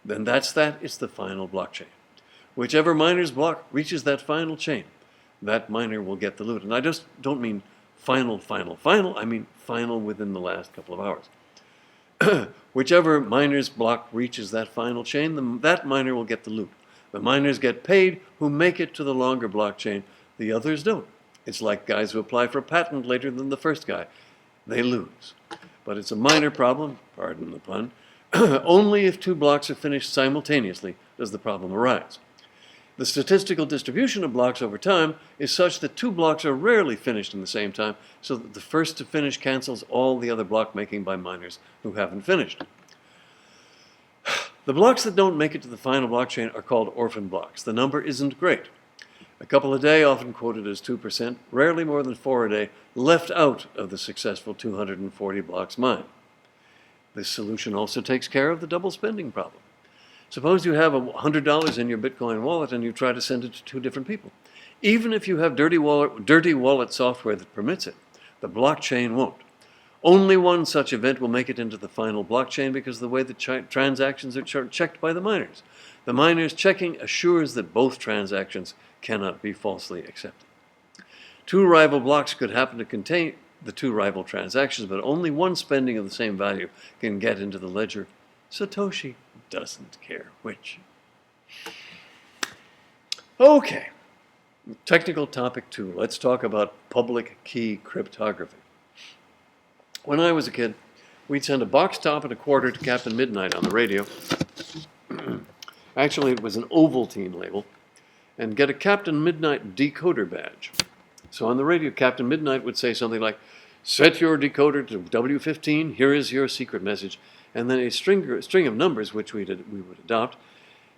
Speaker 1: then it's the final blockchain. Whichever miner's block reaches that final chain, that miner will get the loot. And I just don't mean final, I mean final within the last couple of hours. Whichever miner's block reaches that final chain, that miner will get the loot. The miners get paid who make it to the longer blockchain, the others don't. It's like guys who apply for a patent later than the first guy. They lose. But it's a minor problem, pardon the pun. Only if 2 blocks are finished simultaneously does the problem arise. The statistical distribution of blocks over time is such that 2 blocks are rarely finished in the same time, so that the first to finish cancels all the other block making by miners who haven't finished. The blocks that don't make it to the final blockchain are called orphan blocks. The number isn't great. A couple a day, often quoted as 2%, rarely more than 4 a day, left out of the successful 240 blocks mine. This solution also takes care of the double spending problem. Suppose you have $100 in your Bitcoin wallet and you try to send it to 2 different people. Even if you have dirty wallet software that permits it, the blockchain won't. Only one such event will make it into the final blockchain because of the way the transactions are checked by the miners. The miners checking assures that both transactions cannot be falsely accepted. 2 rival blocks could happen to contain the 2 rival transactions, but only one spending of the same value can get into the ledger. Satoshi doesn't care which. Okay, technical topic 2. Let's talk about public key cryptography. When I was a kid, we'd send a box top and a quarter to Captain Midnight on the radio. Actually, it was an Ovaltine label, and get a Captain Midnight decoder badge. So on the radio, Captain Midnight would say something like, set your decoder to W15, here is your secret message, and then a string of numbers which we would adopt,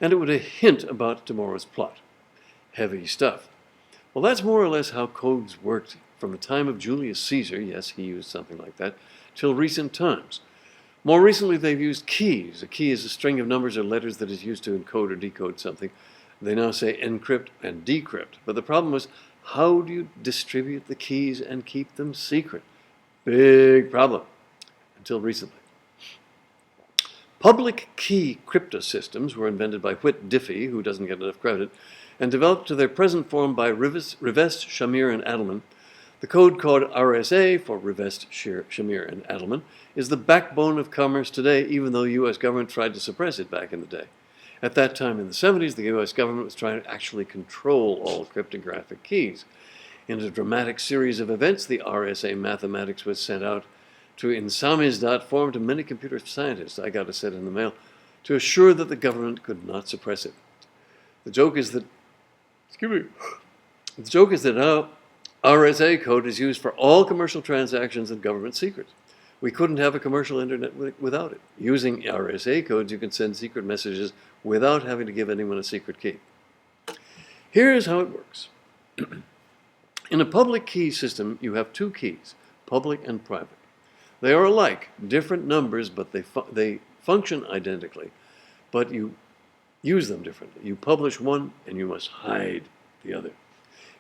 Speaker 1: and it would a hint about tomorrow's plot. Heavy stuff. Well, that's more or less how codes worked from the time of Julius Caesar, yes, he used something like that, till recent times. More recently, they've used keys. A key is a string of numbers or letters that is used to encode or decode something. They now say encrypt and decrypt. But the problem was, how do you distribute the keys and keep them secret? Big problem, until recently. Public key cryptosystems were invented by Whit Diffie, who doesn't get enough credit, and developed to their present form by Rivest, Shamir, and Adelman. The code called RSA, for Rivest, Shamir, and Adelman, is the backbone of commerce today, even though the U.S. government tried to suppress it back in the day. At that time in the 70s, the U.S. government was trying to actually control all cryptographic keys. In a dramatic series of events, the RSA mathematics was sent out in samizdat form to many computer scientists, I got a set in the mail, to assure that the government could not suppress it. The joke is that now RSA code is used for all commercial transactions and government secrets. We couldn't have a commercial internet without it. Using RSA codes, you can send secret messages without having to give anyone a secret key. Here's how it works. In a public key system, you have 2 keys, public and private. They are alike, different numbers, but they function identically, but you use them differently. You publish one, and you must hide the other.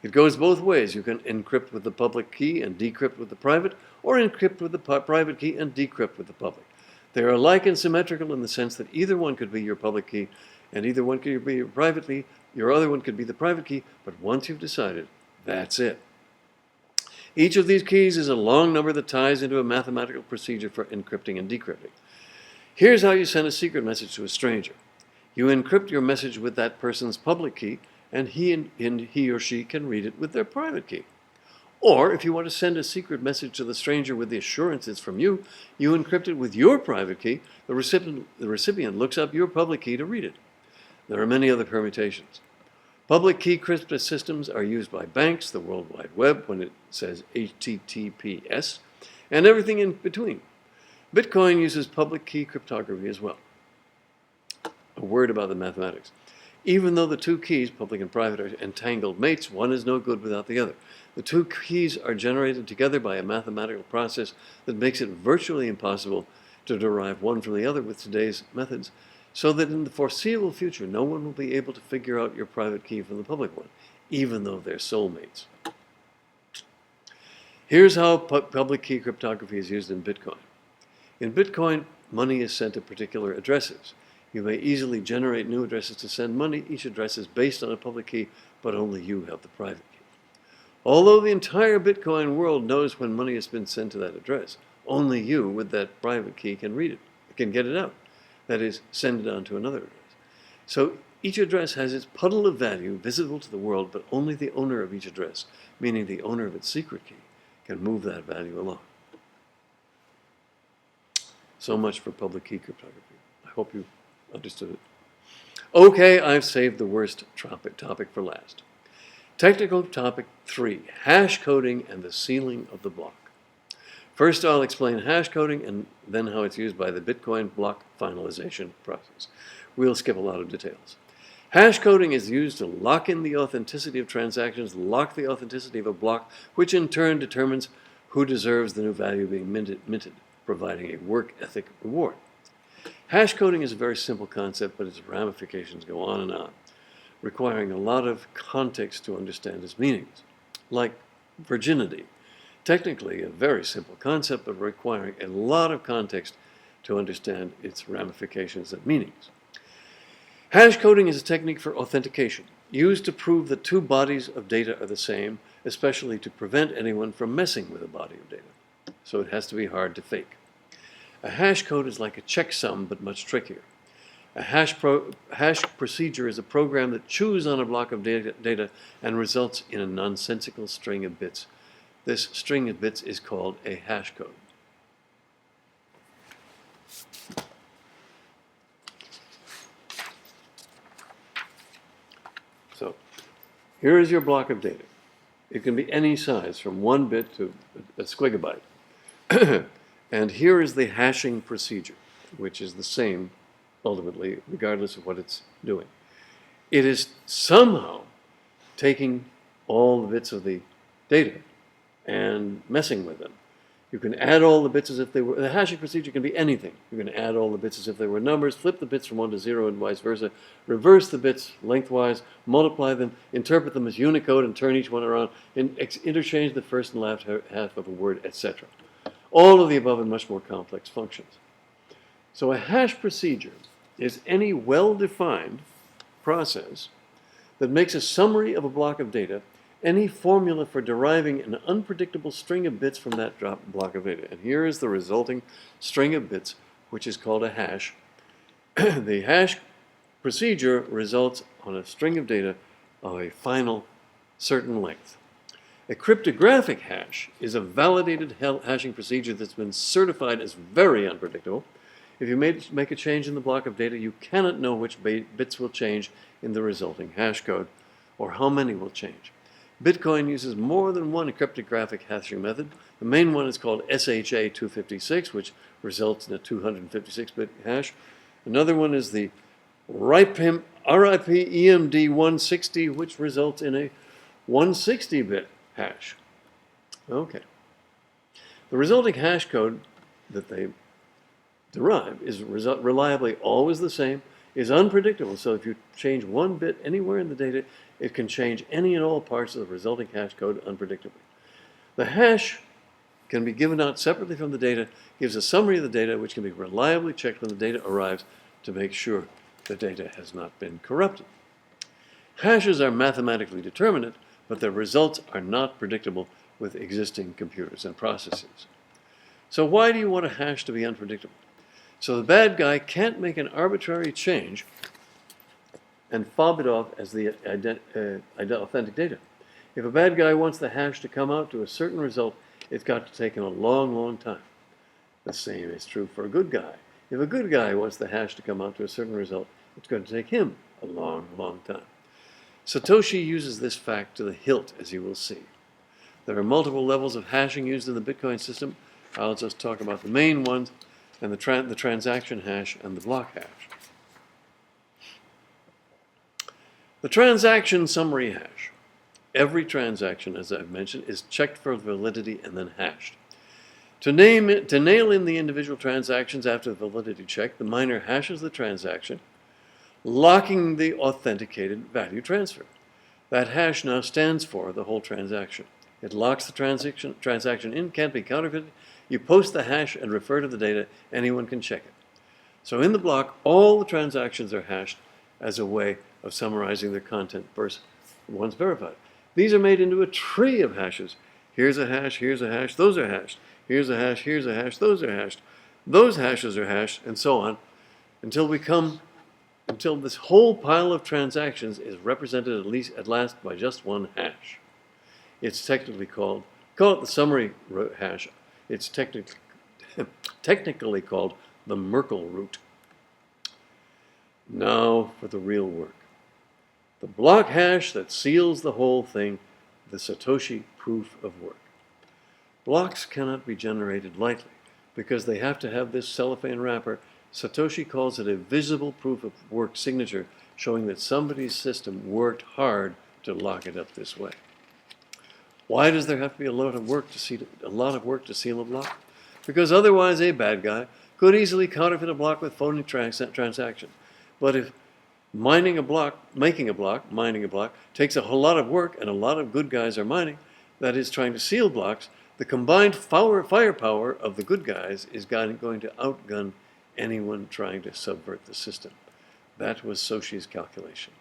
Speaker 1: It goes both ways. You can encrypt with the public key and decrypt with the private, or encrypt with the private key and decrypt with the public. They are alike and symmetrical in the sense that either one could be your public key, and either one could be your private key, your other one could be the private key, but once you've decided, that's it. Each of these keys is a long number that ties into a mathematical procedure for encrypting and decrypting. Here's how you send a secret message to a stranger. You encrypt your message with that person's public key, and he or she can read it with their private key. Or, if you want to send a secret message to the stranger with the assurance it's from you, you encrypt it with your private key. The recipient looks up your public key to read it. There are many other permutations. Public key crypto systems are used by banks, the World Wide Web, when it says HTTPS, and everything in between. Bitcoin uses public key cryptography as well. A word about the mathematics. Even though the two keys, public and private, are entangled mates, one is no good without the other. The two keys are generated together by a mathematical process that makes it virtually impossible to derive one from the other with today's methods, so that in the foreseeable future, no one will be able to figure out your private key from the public one, even though they're soulmates. Here's how public key cryptography is used in Bitcoin. In Bitcoin, money is sent to particular addresses. You may easily generate new addresses to send money. Each address is based on a public key, but only you have the private key. Although the entire Bitcoin world knows when money has been sent to that address, only you with that private key can read it, can get it out. That is, send it on to another address. So each address has its puddle of value visible to the world, but only the owner of each address, meaning the owner of its secret key, can move that value along. So much for public key cryptography. I hope you understood it. Okay, I've saved the worst topic for last. Technical topic 3, hash coding and the sealing of the block. First, I'll explain hash coding and then how it's used by the Bitcoin block finalization process. We'll skip a lot of details. Hash coding is used to lock in the authenticity of transactions, lock the authenticity of a block, which in turn determines who deserves the new value being minted, providing a work ethic reward. Hash coding is a very simple concept, but its ramifications go on, requiring a lot of context to understand its meanings, like virginity. Technically a very simple concept, but requiring a lot of context to understand its ramifications and meanings. Hash coding is a technique for authentication, used to prove that two bodies of data are the same, especially to prevent anyone from messing with a body of data. So it has to be hard to fake. A hash code is like a checksum, but much trickier. A hash procedure is a program that chews on a block of data and results in a nonsensical string of bits. This string of bits is called a hash code. So, here is your block of data. It can be any size, from 1 bit to a squigabyte. And here is the hashing procedure, which is the same, ultimately, regardless of what it's doing. It is somehow taking all the bits of the data and messing with them. You can add all the bits as if they were, the hashing procedure can be anything. You can add all the bits as if they were numbers, flip the bits from 1 to 0 and vice versa, reverse the bits lengthwise, multiply them, interpret them as Unicode and turn each one around, and interchange the first and last half of a word, etc. All of the above and much more complex functions. So a hash procedure is any well-defined process that makes a summary of a block of data, any formula for deriving an unpredictable string of bits from that block of data. And here is the resulting string of bits, which is called a hash. The hash procedure results on a string of data of a final certain length. A cryptographic hash is a validated hashing procedure that's been certified as very unpredictable. If you make a change in the block of data, you cannot know which bits will change in the resulting hash code, or how many will change. Bitcoin uses more than one cryptographic hashing method. The main one is called SHA-256, which results in a 256-bit hash. Another one is the RIP EMD160, which results in a 160-bit hash. Okay. The resulting hash code that they derive is reliably always the same, is unpredictable. So if you change 1 bit anywhere in the data, it can change any and all parts of the resulting hash code unpredictably. The hash can be given out separately from the data, gives a summary of the data, which can be reliably checked when the data arrives to make sure the data has not been corrupted. Hashes are mathematically determinate, but their results are not predictable with existing computers and processes. So why do you want a hash to be unpredictable? So the bad guy can't make an arbitrary change and fob it off as the authentic data. If a bad guy wants the hash to come out to a certain result, it's got to take him a long, long time. The same is true for a good guy. If a good guy wants the hash to come out to a certain result, it's going to take him a long, long time. Satoshi uses this fact to the hilt, as you will see. There are multiple levels of hashing used in the Bitcoin system. I'll just talk about the main ones, and the transaction hash and the block hash. The transaction summary hash. Every transaction, as I've mentioned, is checked for validity and then hashed. To nail in the individual transactions after the validity check, the miner hashes the transaction, locking the authenticated value transfer. That hash now stands for the whole transaction. It locks the transaction in, can't be counterfeited. You post the hash and refer to the data. Anyone can check it. So in the block, all the transactions are hashed as a way of summarizing their content once verified. These are made into a tree of hashes. Here's a hash, those are hashed. Here's a hash, those are hashed. Those hashes are hashed, and so on, until this whole pile of transactions is represented at last by just one hash. It's technically call it the summary hash. It's technically called the Merkle root. Now for the real work. The block hash that seals the whole thing, the Satoshi proof of work. Blocks cannot be generated lightly because they have to have this cellophane wrapper. Satoshi calls it a visible proof of work signature, showing that somebody's system worked hard to lock it up this way. Why does there have to be a lot of work to seal a block? Because otherwise a bad guy could easily counterfeit a block with phony transactions. But if making a block takes a whole lot of work, and a lot of good guys are mining, that is trying to seal blocks, the combined firepower of the good guys is going to outgun anyone trying to subvert the system. That was Soshi's calculation.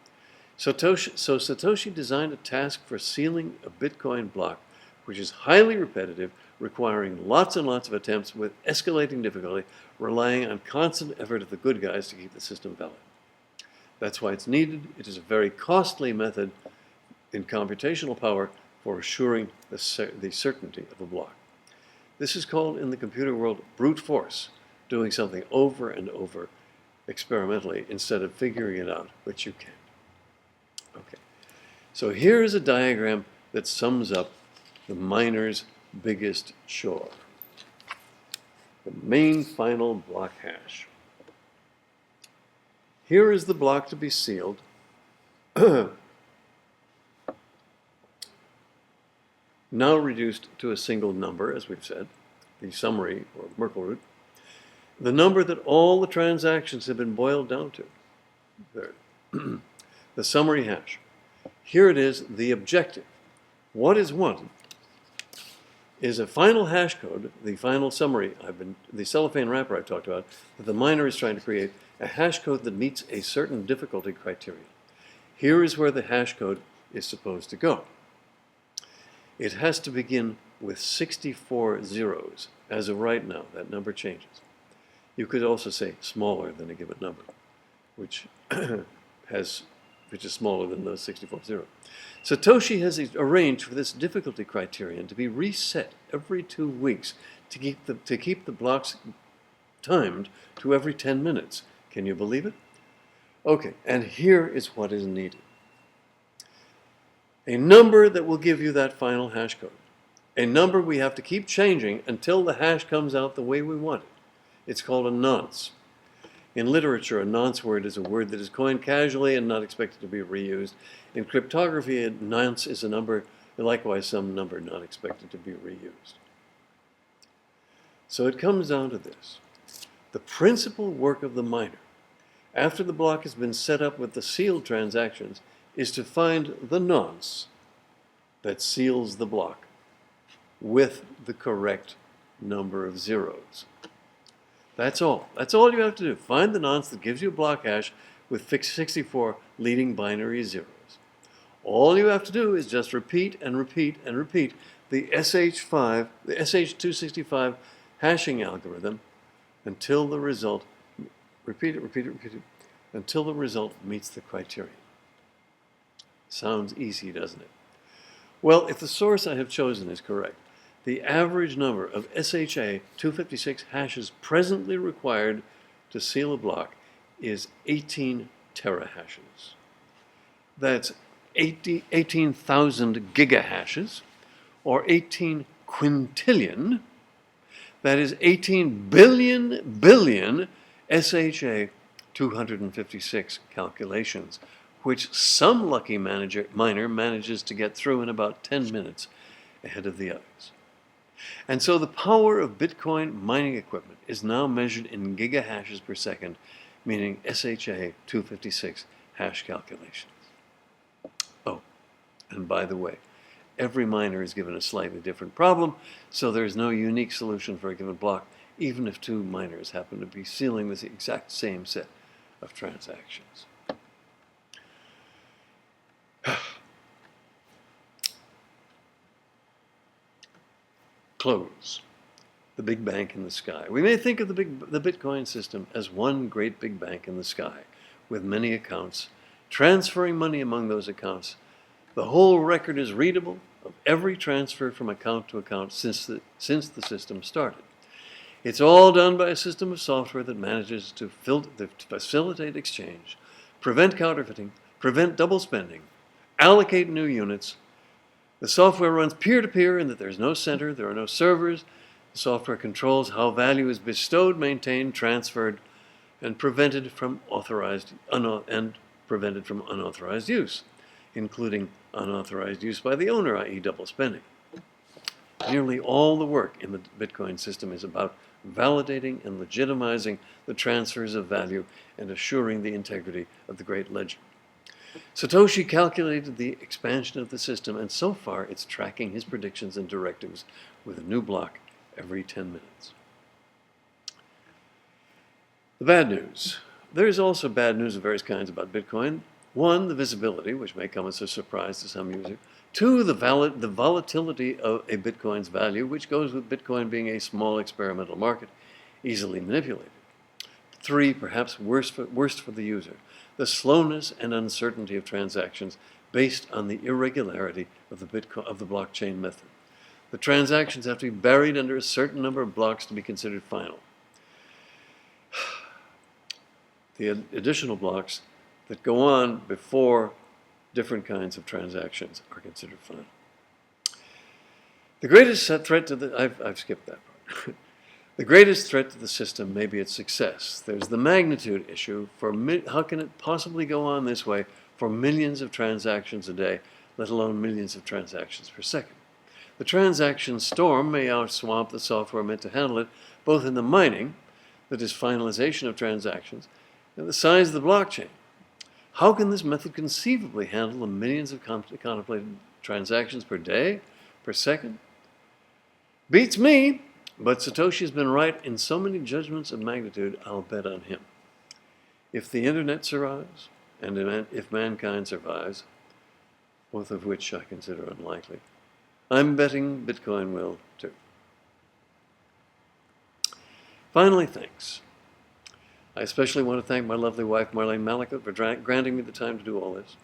Speaker 1: So Satoshi designed a task for sealing a Bitcoin block, which is highly repetitive, requiring lots and lots of attempts with escalating difficulty, relying on constant effort of the good guys to keep the system valid. That's why it's needed. It is a very costly method in computational power for assuring the certainty of a block. This is called in the computer world brute force, doing something over and over experimentally instead of figuring it out, which you can. Okay, so here is a diagram that sums up the miner's biggest chore. The main final block hash. Here is the block to be sealed. Now reduced to a single number, as we've said, the summary or Merkle root. The number that all the transactions have been boiled down to. There. The summary hash. Here it is, the objective. What is wanted is a final hash code, the final summary, the cellophane wrapper I've talked about, that the miner is trying to create, a hash code that meets a certain difficulty criterion. Here is where the hash code is supposed to go. It has to begin with 64 zeros. As of right now, that number changes. You could also say smaller than a given number, which is smaller than those 64 zeros. Satoshi has arranged for this difficulty criterion to be reset every 2 weeks to keep the blocks timed to every 10 minutes. Can you believe it? Okay, and here is what is needed. A number that will give you that final hash code. A number we have to keep changing until the hash comes out the way we want it. It's called a nonce. In literature, a nonce word is a word that is coined casually and not expected to be reused. In cryptography, a nonce is a number, likewise some number not expected to be reused. So it comes down to this. The principal work of the miner, after the block has been set up with the sealed transactions, is to find the nonce that seals the block with the correct number of zeros. That's all. That's all you have to do. Find the nonce that gives you a block hash with 64 leading binary zeros. All you have to do is just repeat and repeat and repeat the SH265 hashing algorithm until the result, repeat it, until the result meets the criterion. Sounds easy, doesn't it? Well, if the source I have chosen is correct, the average number of SHA-256 hashes presently required to seal a block is 18 terahashes. That's 18,000 gigahashes, or 18 quintillion. That is 18 billion SHA-256 calculations, which some lucky miner manages to get through in about 10 minutes ahead of the others. And so the power of Bitcoin mining equipment is now measured in gigahashes per second, meaning SHA-256 hash calculations. Oh, and by the way, every miner is given a slightly different problem, so there's no unique solution for a given block, even if two miners happen to be sealing this exact same set of transactions. Close. The big bank in the sky. We may think of the Bitcoin system as one great big bank in the sky, with many accounts, transferring money among those accounts. The whole record is readable of every transfer from account to account since the system started. It's all done by a system of software that manages to facilitate exchange, prevent counterfeiting, prevent double spending, allocate new units. The software runs peer-to-peer in that there's no center, there are no servers. The software controls how value is bestowed, maintained, transferred, and prevented from unauthorized use, including unauthorized use by the owner, i.e. double spending. Nearly all the work in the Bitcoin system is about validating and legitimizing the transfers of value and assuring the integrity of the great ledger. Satoshi calculated the expansion of the system, and so far it's tracking his predictions and directives with a new block every 10 minutes. The bad news. There is also bad news of various kinds about Bitcoin. One, the visibility, which may come as a surprise to some users. Two, the volatility of a Bitcoin's value, which goes with Bitcoin being a small experimental market, easily manipulated. Three, perhaps worst for the user, the slowness and uncertainty of transactions based on the irregularity of the blockchain method. The transactions have to be buried under a certain number of blocks to be considered final. The additional blocks that go on before different kinds of transactions are considered final. The greatest threat to the... I've skipped that part. The greatest threat to the system may be its success. There's the magnitude issue. How can it possibly go on this way for millions of transactions a day, let alone millions of transactions per second? The transaction storm may outswamp the software meant to handle it, both in the mining, that is finalization of transactions, and the size of the blockchain. How can this method conceivably handle the millions of contemplated transactions per day, per second? Beats me, but Satoshi's been right in so many judgments of magnitude, I'll bet on him. If the internet survives, and if mankind survives, both of which I consider unlikely, I'm betting Bitcoin will too. Finally, thanks. I especially want to thank my lovely wife, Marlene Malika, for granting me the time to do all this.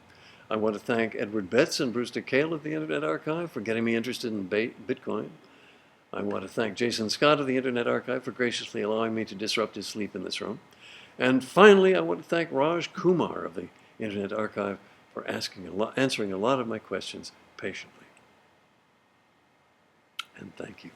Speaker 1: I want to thank Edward Betts and Brewster Cale of the Internet Archive for getting me interested in Bitcoin. I want to thank Jason Scott of the Internet Archive for graciously allowing me to disrupt his sleep in this room. And finally, I want to thank Raj Kumar of the Internet Archive for answering a lot of my questions patiently. And thank you.